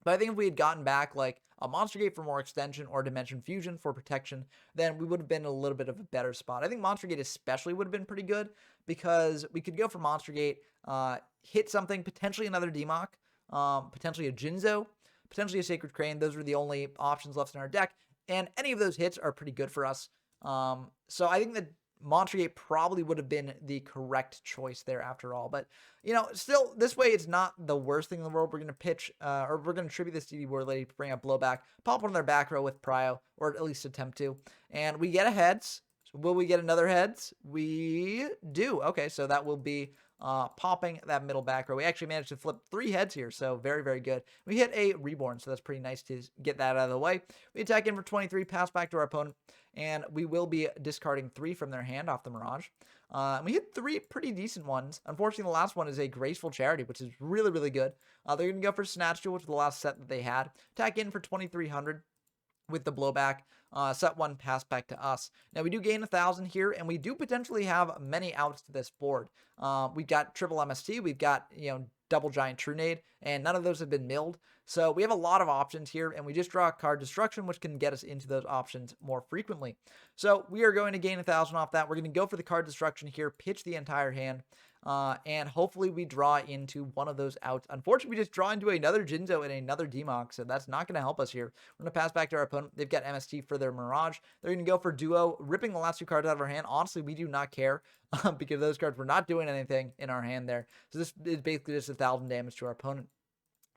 But I think if we had gotten back, like, a Monster Gate for more extension or Dimension Fusion for protection, then we would have been in a little bit of a better spot. I think Monster Gate especially would have been pretty good because we could go for Monster Gate, hit something, potentially another DMOC, potentially a Jinzo, potentially a Sacred Crane. Those were the only options left in our deck, and any of those hits are pretty good for us. So I think that Monster Gate probably would have been the correct choice there after all. But, still, this way it's not the worst thing in the world. We're going to pitch, or we're going to tribute this DD War Lady to bring up Blowback, pop one on their back row with Prio, or at least attempt to. And we get a heads. So will we get another heads? We do. Okay, so that will be popping that middle back row. We actually managed to flip 3 heads here, so very, very good. We hit a Reborn, so that's pretty nice to get that out of the way. We attack in for 23, pass back to our opponent, and we will be discarding 3 from their hand off the Mirage. We hit 3 pretty decent ones. Unfortunately, the last one is a Graceful Charity, which is really, really good. They're going to go for Snatch Jewel, which was the last set that they had. Attack in for 2,300 with the Blowback. Set 1, pass back to us. Now, we do gain 1,000 here, and we do potentially have many outs to this board. We've got triple MST, we've got, double Giant Trunade, and none of those have been milled. So we have a lot of options here, and we just draw a card Destruction, which can get us into those options more frequently. So we are going to gain 1,000 off that. We're going to go for the card Destruction here, pitch the entire hand, and hopefully we draw into one of those outs. Unfortunately, we just draw into another Jinzo and another DMOC, so that's not going to help us here. We're going to pass back to our opponent. They've got MST for their Mirage. They're going to go for Duo, ripping the last 2 cards out of our hand. Honestly, we do not care because those cards were not doing anything in our hand there. So this is basically just 1,000 damage to our opponent.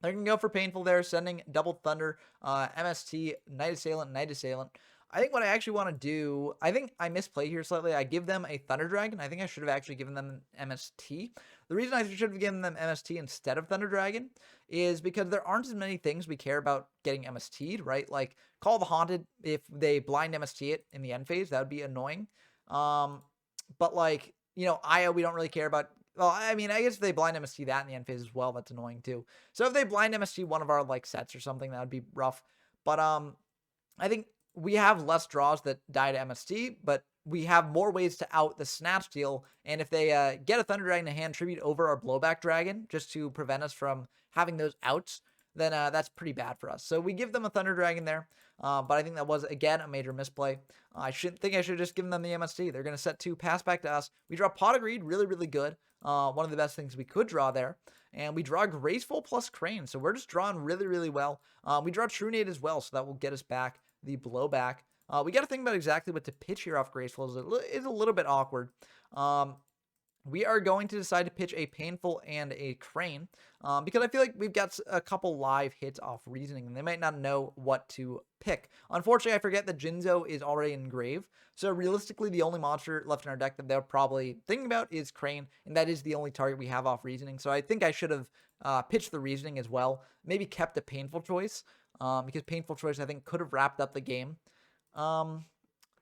They're going to go for Painful there, sending Double Thunder, MST, Night Assailant, Night Assailant. I think what I actually want to do, I think I misplay here slightly. I give them a Thunder Dragon. I think I should have actually given them an MST. The reason I should have given them MST instead of Thunder Dragon is because there aren't as many things we care about getting MST'd, right? Like, Call the Haunted, if they blind MST it in the end phase, that would be annoying. But, like, IO we don't really care about. Well, I mean, I guess if they blind MST that in the end phase as well, that's annoying too. So if they blind MST one of our, like, sets or something, that would be rough. But I think we have less draws that die to MST, but we have more ways to out the Snap Steal, and if they get a Thunder Dragon to hand tribute over our Blowback Dragon just to prevent us from having those outs, then that's pretty bad for us. So we give them a Thunder Dragon there, but I think that was, again, a major misplay. I should have just given them the MST. They're going to set 2, pass back to us. We draw Pot of Greed, really, really good. One of the best things we could draw there. And we draw Graceful plus Crane, so we're just drawing really, really well. We draw True Nade as well, so that will get us back the Blowback. We got to think about exactly what to pitch here off Graceful. It's a little bit awkward. We are going to decide to pitch a Painful and a Crane because I feel like we've got a couple live hits off Reasoning, and they might not know what to pick. Unfortunately, I forget that Jinzo is already engraved, so realistically, the only monster left in our deck that they're probably thinking about is Crane, and that is the only target we have off Reasoning, so I think I should have pitched the Reasoning as well, maybe kept a Painful choice, because Painful choice, I think, could have wrapped up the game.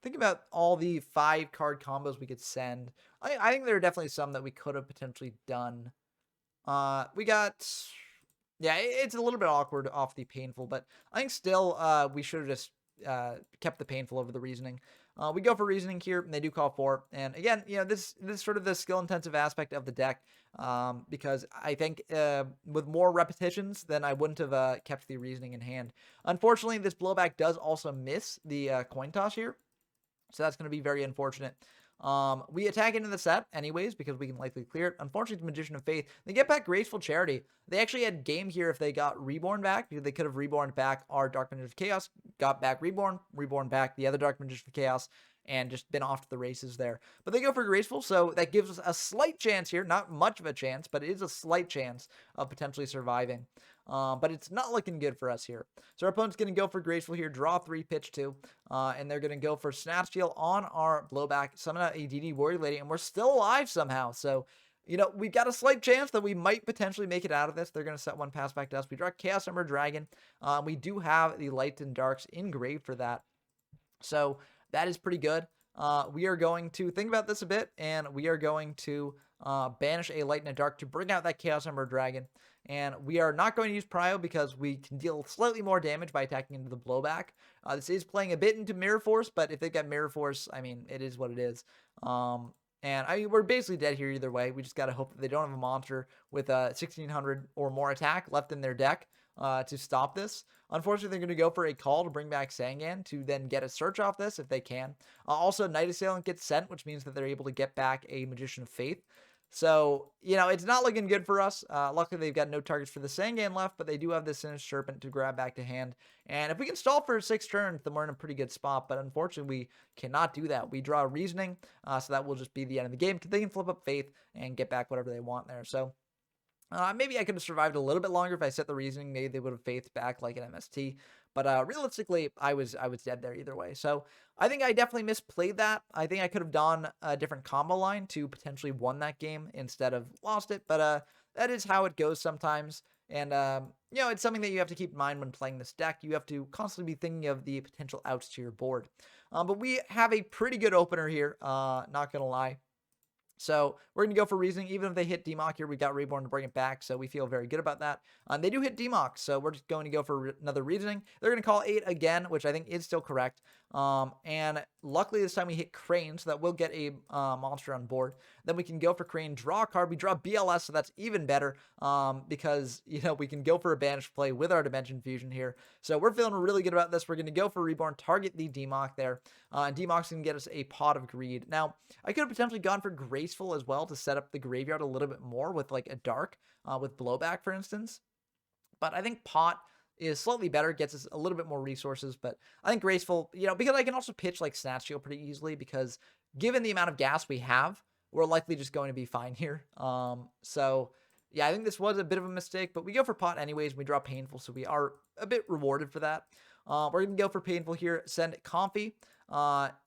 Think about all the 5-card combos we could send. I think there are definitely some that we could have potentially done. We got, yeah, it's a little bit awkward off the Painful, but I think still we should have just kept the Painful over the Reasoning. We go for Reasoning here, and they do call 4. And again, you know, this is sort of the skill-intensive aspect of the deck, because I think with more repetitions, then I wouldn't have kept the Reasoning in hand. Unfortunately, this Blowback does also miss the coin toss here, so that's going to be very unfortunate. We attack into the set anyways because we can likely clear it. Unfortunately, the Magician of Faith, they get back Graceful Charity. They actually had game here if they got Reborn back, because they could have Reborn back our Dark Magician of Chaos, got back Reborn back the other Dark Magician of Chaos, and just been off to the races there. But they go for Graceful, so that gives us a slight chance here, not much of a chance, but it is a slight chance of potentially surviving. But it's not looking good for us here. So our opponent's going to go for Graceful here, draw 3, pitch 2, and they're going to go for Snap Steal on our Blowback, summon out a DD Warrior Lady, and we're still alive somehow. So, you know, we've got a slight chance that we might potentially make it out of this. They're going to set 1 pass back to us. We draw Chaos Ember Dragon. We do have the Light and Darks engraved for that. So that is pretty good. We are going to think about this a bit, and we are going to banish a Light and a Dark to bring out that Chaos Ember Dragon. And we are not going to use Prio because we can deal slightly more damage by attacking into the Blowback. This is playing a bit into Mirror Force, but if they got Mirror Force, I mean, it is what it is. And I mean, we're basically dead here either way. We just got to hope that they don't have a monster with 1600 or more attack left in their deck to stop this. Unfortunately, they're going to go for a call to bring back Sangan to then get a search off this if they can. Also, Night Assailant gets sent, which means that they're able to get back a Magician of Faith. So, you know, it's not looking good for us. Luckily, they've got no targets for the Sangan left, but they do have the Sinister Serpent to grab back to hand. And if we can stall for 6 turns, then we're in a pretty good spot. But unfortunately, we cannot do that. We draw Reasoning, so that will just be the end of the game. They can flip up Faith and get back whatever they want there. So maybe I could have survived a little bit longer if I set the Reasoning. Maybe they would have Faith back like an MST. But realistically, I was dead there either way. So I think I definitely misplayed that. I think I could have done a different combo line to potentially won that game instead of lost it. But that is how it goes sometimes. And, you know, it's something that you have to keep in mind when playing this deck. You have to constantly be thinking of the potential outs to your board. But we have a pretty good opener here, not going to lie. So we're going to go for Reasoning. Even if they hit DMOC here, we got Reborn to bring it back, so we feel very good about that. They do hit DMOC, so we're just going to go for another Reasoning. They're going to call 8 again, which I think is still correct. And luckily this time we hit Crane, so that we'll get a monster on board. Then we can go for Crane, draw a card. We draw BLS, so that's even better because, you know, we can go for a banish play with our Dimension Fusion here. So we're feeling really good about this. We're going to go for Reborn, target the DMOC there. And DMOC's going to get us a Pot of Greed. Now, I could have potentially gone for Graceful as well to set up the graveyard a little bit more with like a Dark, with Blowback, for instance. But I think Pot is slightly better, gets us a little bit more resources. But I think Graceful, you know, because I can also pitch like Snatch Shield pretty easily because given the amount of gas we have, we're likely just going to be fine here. So yeah, I think this was a bit of a mistake, but we go for Pot anyways. We draw Painful, so we are a bit rewarded for that. We're going to go for Painful here, send Comfy.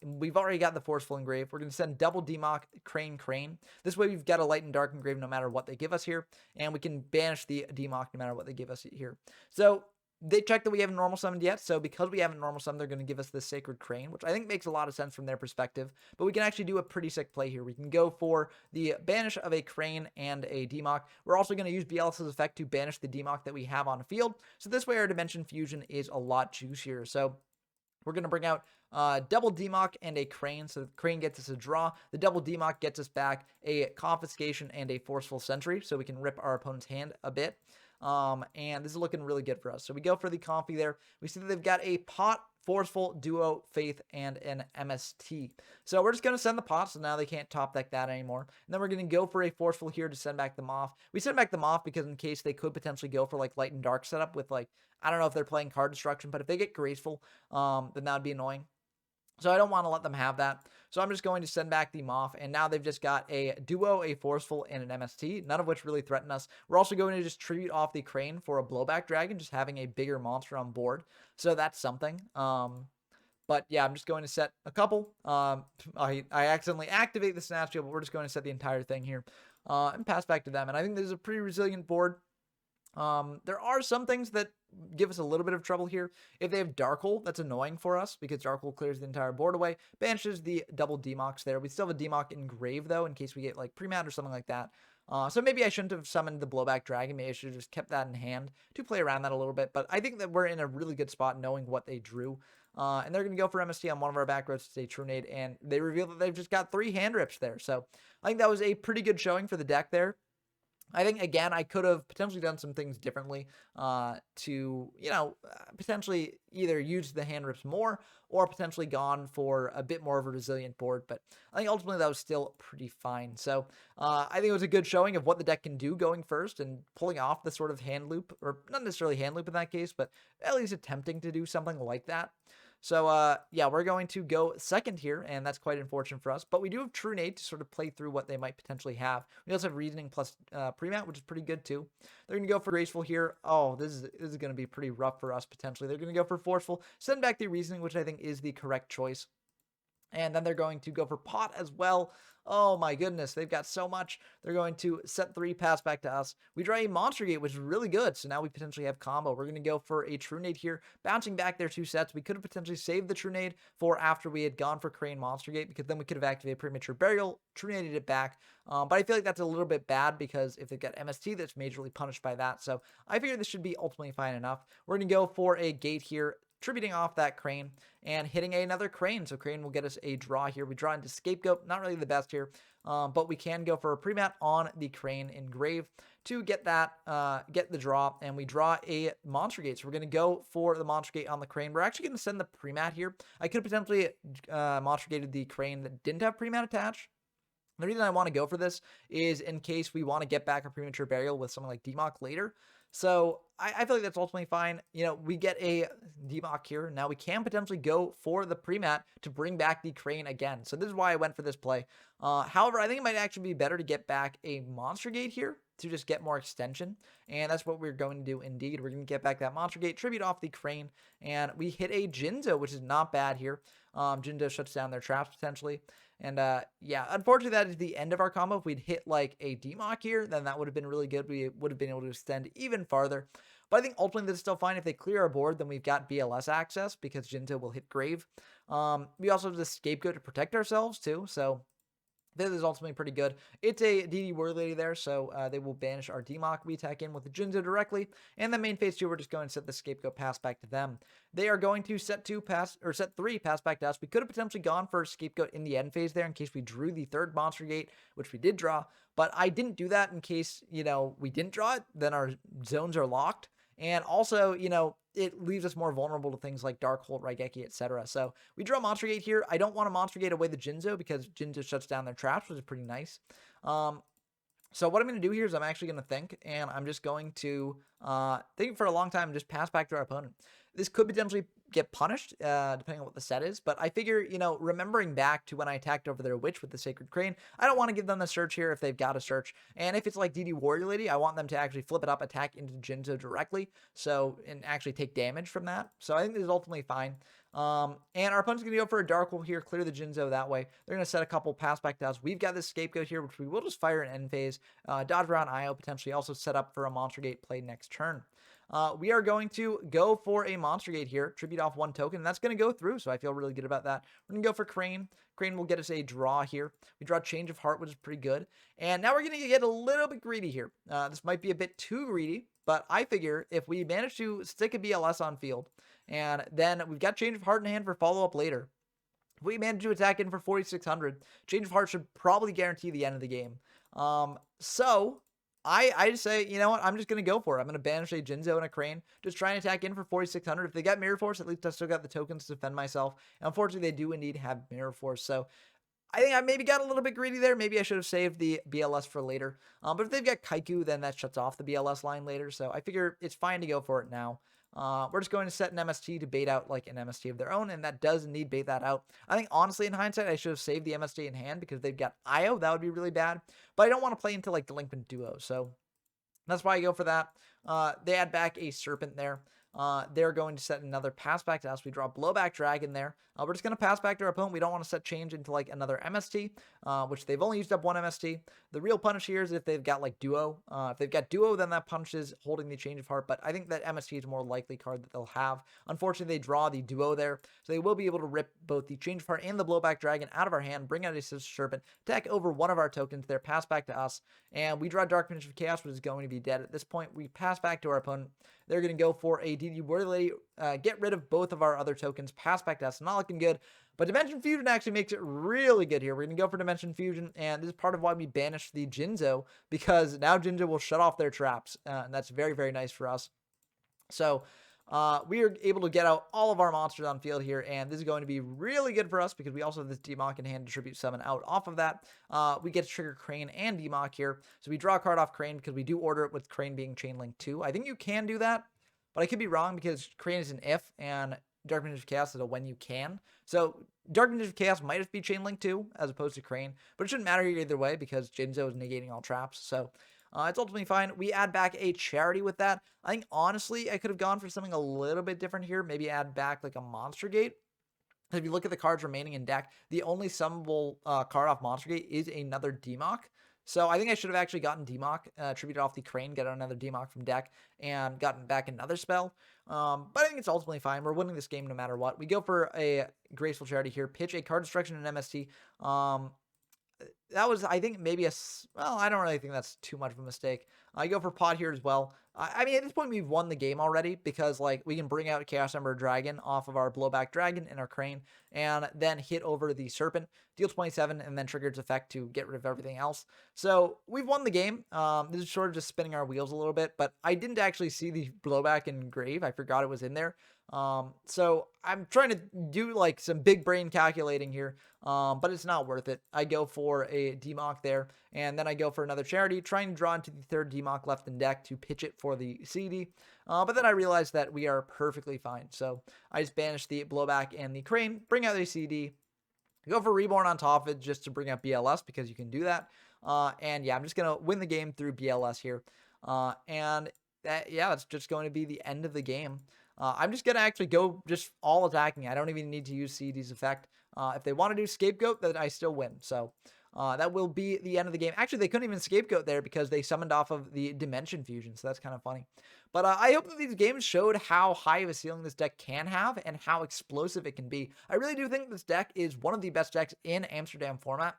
We've already got the Forceful Engrave. We're going to send double DMOC, Crane. This way we've got a Light and Dark Engrave no matter what they give us here, and we can banish the DMOC no matter what they give us here. So they check that we haven't normal summoned yet, so because we haven't normal summoned, they're going to give us this Sacred Crane, which I think makes a lot of sense from their perspective, but we can actually do a pretty sick play here. We can go for the banish of a Crane and a DMOC. We're also going to use BLS's effect to banish the DMOC that we have on field, so this way our Dimension Fusion is a lot juicier. So we're going to bring out double DMOC and a Crane. So the Crane gets us a draw. The double DMOC gets us back a Confiscation and a Forceful Sentry, so we can rip our opponent's hand a bit. And this is looking really good for us. So we go for the Confi there. We see that they've got a Pot, Forceful, Duo, Faith, and an MST. So we're just going to send the Pot, so now they can't top deck that anymore. And then we're going to go for a Forceful here to send back the Moth. We send back the Moth because in case they could potentially go for like Light and Dark setup with like, I don't know if they're playing card destruction, but if they get Graceful, then that would be annoying. So I don't want to let them have that. So I'm just going to send back the Moth, and now they've just got a Duo, a Forceful, and an MST, none of which really threaten us. We're also going to just tribute off the Crane for a Blowback Dragon, just having a bigger monster on board. So that's something. But yeah, I'm just going to set a couple. I accidentally activate the Snatch Deal, but we're just going to set the entire thing here and pass back to them. And I think this is a pretty resilient board. There are some things that give us a little bit of trouble here. If they have Dark Hole, that's annoying for us because Dark Hole clears the entire board away, banishes the double DMOCs there. We still have a DMOC in Grave though, in case we get like pre-mat or something like that. So maybe I shouldn't have summoned the Blowback Dragon. Maybe I should have just kept that in hand to play around that a little bit. But I think that we're in a really good spot knowing what they drew. And they're going to go for MST on one of our back rows to say True Nade, and they reveal that they've just got 3 hand rips there. So I think that was a pretty good showing for the deck there. I think, again, I could have potentially done some things differently to, potentially either use the hand rips more or potentially gone for a bit more of a resilient board. But I think ultimately that was still pretty fine. So I think it was a good showing of what the deck can do going first and pulling off the sort of hand loop, or not necessarily hand loop in that case, but at least attempting to do something like that. So, yeah, we're going to go second here, and that's quite unfortunate for us. But we do have True Nade to sort of play through what they might potentially have. We also have Reasoning plus pre-mat, which is pretty good, too. They're going to go for Graceful here. Oh, this is going to be pretty rough for us, potentially. They're going to go for Forceful, send back the Reasoning, which I think is the correct choice. And then they're going to go for Pot as well. Oh my goodness, they've got so much. They're going to set 3, pass back to us. We draw a Monster Gate, which is really good. So now we potentially have combo. We're going to go for a True Nade here, bouncing back their 2 sets. We could have potentially saved the True Nade for after we had gone for Crane Monster Gate, because then we could have activated Premature Burial, True Naded it back. But I feel like that's a little bit bad because if they've got MST, that's majorly punished by that. So I figure this should be ultimately fine enough. We're going to go for a Gate here, tributing off that Crane and hitting another Crane. So Crane will get us a draw here. We draw into Scapegoat, not really the best here, but we can go for a pre-mat on the Crane in Grave to get that, get the draw, and we draw a Monster Gate. So we're going to go for the Monster Gate on the Crane. We're actually going to send the pre-mat here. I could have potentially Monster Gated the Crane that didn't have pre-mat attached. The reason I want to go for this is in case we want to get back a Premature Burial with something like DMOC later. So I feel like that's ultimately fine. We get a DMOC here. Now we can potentially go for the pre-mat to bring back the Crane again. So this is why I went for this play. However, I think it might actually be better to get back a Monster Gate here to just get more extension. And that's what we're going to do indeed. We're going to get back that Monster Gate, tribute off the Crane, and we hit a Jinzo, which is not bad here. Jinzo shuts down their traps potentially. And yeah, unfortunately, that is the end of our combo. If we'd hit like a DMOC here, then that would have been really good. We would have been able to extend even farther. But I think ultimately this is still fine. If they clear our board, then we've got BLS access because Jinzo will hit Grave. We also have the Scapegoat to protect ourselves too. So this is ultimately pretty good. It's a DD War Lady there, so they will banish our DMOC. We attack in with the Jinzo directly, and then main phase 2, we're just going to set the Scapegoat pass back to them. They are going to set 3 pass back to us. We could have potentially gone for Scapegoat in the end phase there in case we drew the 3rd Monster Gate, which we did draw, but I didn't do that in case, we didn't draw it, then our zones are locked. And also, it leaves us more vulnerable to things like Dark Hole, Raigeki, etc. So we draw Monster Gate here. I don't want to Monster Gate away the Jinzo because Jinzo shuts down their traps, which is pretty nice. So what I'm going to do here is I'm actually going to think, and I'm just going to think for a long time and just pass back to our opponent. This could potentially get punished, depending on what the set is, but I figure, remembering back to when I attacked over their Witch with the Sacred Crane, I don't want to give them the search here if they've got a search, and if it's like DD Warrior Lady, I want them to actually flip it up, attack into Jinzo directly, and actually take damage from that. So I think this is ultimately fine. And our opponent's going to go for a Dark Hole here, clear the Jinzo that way. They're going to set a couple pass back to us. We've got this Scapegoat here, which we will just fire in end phase, dodge around IO, potentially also set up for a Monster Gate play next turn. We are going to go for a Monster Gate here, tribute off 1 token, and that's going to go through, so I feel really good about that. We're going to go for Crane. Crane will get us a draw here. We draw Change of Heart, which is pretty good. And now we're going to get a little bit greedy here. This might be a bit too greedy, but I figure if we manage to stick a BLS on field, And then we've got Change of Heart in hand for follow-up later. If we manage to attack in for 4,600, Change of Heart should probably guarantee the end of the game. So I just say, you know what? I'm just going to go for it. I'm going to banish a Jinzo and a Crane. Just try and attack in for 4,600. If they got Mirror Force, at least I still got the tokens to defend myself. And unfortunately, they do indeed have Mirror Force. So I think I maybe got a little bit greedy there. Maybe I should have saved the BLS for later. But if they've got Kaiku, then that shuts off the BLS line later. So I figure it's fine to go for it now. We're just going to set an MST to bait out like an MST of their own, and that does indeed bait that out. I think honestly, in hindsight, I should have saved the MST in hand because they've got IO. That would be really bad. But I don't want to play into like Delinquent Duo, so that's why I go for that. They add back a Serpent there. They're going to set another pass back to us. We draw Blowback Dragon there. We're just going to pass back to our opponent. We don't want to set change into like another MST, which they've only used up one MST. The real punish here is if they've got like Duo. If they've got Duo, then that punishes holding the Change of Heart, but I think that MST is a more likely card that they'll have. Unfortunately, they draw the Duo there, so they will be able to rip both the Change of Heart and the Blowback Dragon out of our hand, bring out a Serpent, attack over one of our tokens there, pass back to us, and we draw Dark Finish of Chaos, which is going to be dead at this point. We pass back to our opponent. They're going to go for a DD Whirly, get rid of both of our other tokens, pass back to us. Not looking good, but Dimension Fusion actually makes it really good here. We're going to go for Dimension Fusion, and this is part of why we banished the Jinzo, because now Jinzo will shut off their traps, and that's very, very nice for us. So we are able to get out all of our monsters on field here, and this is going to be really good for us because we also have this DMOC in hand to tribute summon out off of that. We get to trigger Crane and DMOC here, so we draw a card off Crane because we do order it with Crane being Chain Link 2. I think you can do that, but I could be wrong because Crane is an if, and Dark Finish of Chaos is a when you can. So Dark Finish of Chaos might just be Chain Link 2 as opposed to Crane, but it shouldn't matter either way because Jinzo is negating all traps, so it's ultimately fine. We add back a Charity with that. I think, honestly, I could have gone for something a little bit different here. Maybe add back, like, a Monster Gate. If you look at the cards remaining in deck, the only summable card off Monster Gate is another DMOC. So I think I should have actually gotten DMOC, tributed off the Crane, get another DMOC from deck, and gotten back another spell. But I think it's ultimately fine. We're winning this game no matter what. We go for a Graceful Charity here, pitch a card destruction and MST. That was, I think, maybe well, I don't really think that's too much of a mistake. I go for Pod here as well. I mean, at this point, we've won the game already because, like, we can bring out Chaos Ember Dragon off of our Blowback Dragon and our Crane, and then hit over the Serpent, deal 27, and then trigger its effect to get rid of everything else. So we've won the game. This is sort of just spinning our wheels a little bit, but I didn't actually see the Blowback in Grave. I forgot it was in there. So I'm trying to do like some big brain calculating here, but it's not worth it. I go for a DMOC there, and then I go for another Charity, trying to draw into the third DMOC left in deck to pitch it for the CD. But then I realized that we are perfectly fine. So I just banish the Blowback and the Crane, bring out the CD, go for Reborn on top of it just to bring out BLS because you can do that. And yeah, I'm just going to win the game through BLS here. And that, yeah, that's just going to be the end of the game. I'm just going to actually go just all attacking. I don't even need to use CD's effect. If they want to do Scapegoat, then I still win. So that will be the end of the game. Actually, they couldn't even Scapegoat there because they summoned off of the Dimension Fusion. So that's kind of funny. But I hope that these games showed how high of a ceiling this deck can have and how explosive it can be. I really do think this deck is one of the best decks in Amsterdam Format.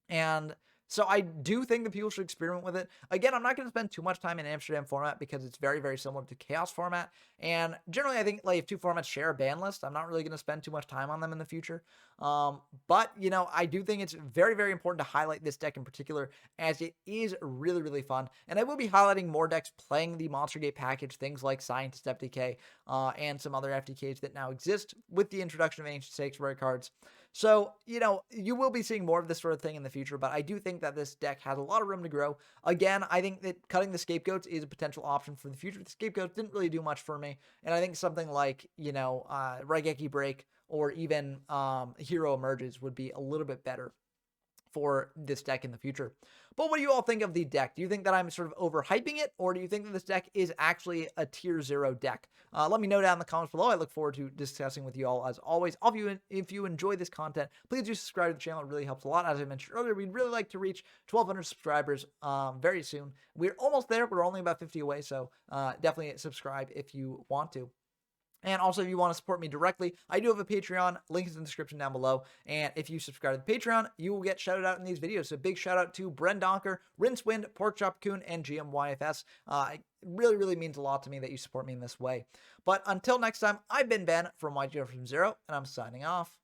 And so I do think that people should experiment with it. Again, I'm not going to spend too much time in Amsterdam Format because it's very, very similar to Chaos Format. And generally, I think like if two formats share a ban list, I'm not really going to spend too much time on them in the future. But, you know, I do think it's very, very important to highlight this deck in particular as it is really, really fun. And I will be highlighting more decks playing the Monster Gate package, things like Scientist FTK and some other FTKs that now exist with the introduction of Ancient Stakes rare cards. So, you know, you will be seeing more of this sort of thing in the future, but I do think that this deck has a lot of room to grow. Again, I think that cutting the Scapegoats is a potential option for the future. The Scapegoats didn't really do much for me, and I think something like, you know, Raigeki Break or even Hero Emerges would be a little bit better for this deck in the future. But what do you all think of the deck? Do you think that I'm sort of overhyping it, or do you think that this deck is actually a tier 0 deck? Let me know down in the comments below. I look forward to discussing with you all as always. If you enjoy this content, please do subscribe to the channel. It really helps a lot. As I mentioned earlier, we'd really like to reach 1,200 subscribers very soon. We're almost there. We're only about 50 away, so definitely subscribe if you want to. And also, if you want to support me directly, I do have a Patreon. Link is in the description down below. And if you subscribe to the Patreon, you will get shouted out in these videos. So big shout out to Bren Donker, Rincewind, Porkchop Coon, and GMYFS. It really, really means a lot to me that you support me in this way. But until next time, I've been Ben from YGO from Zero, and I'm signing off.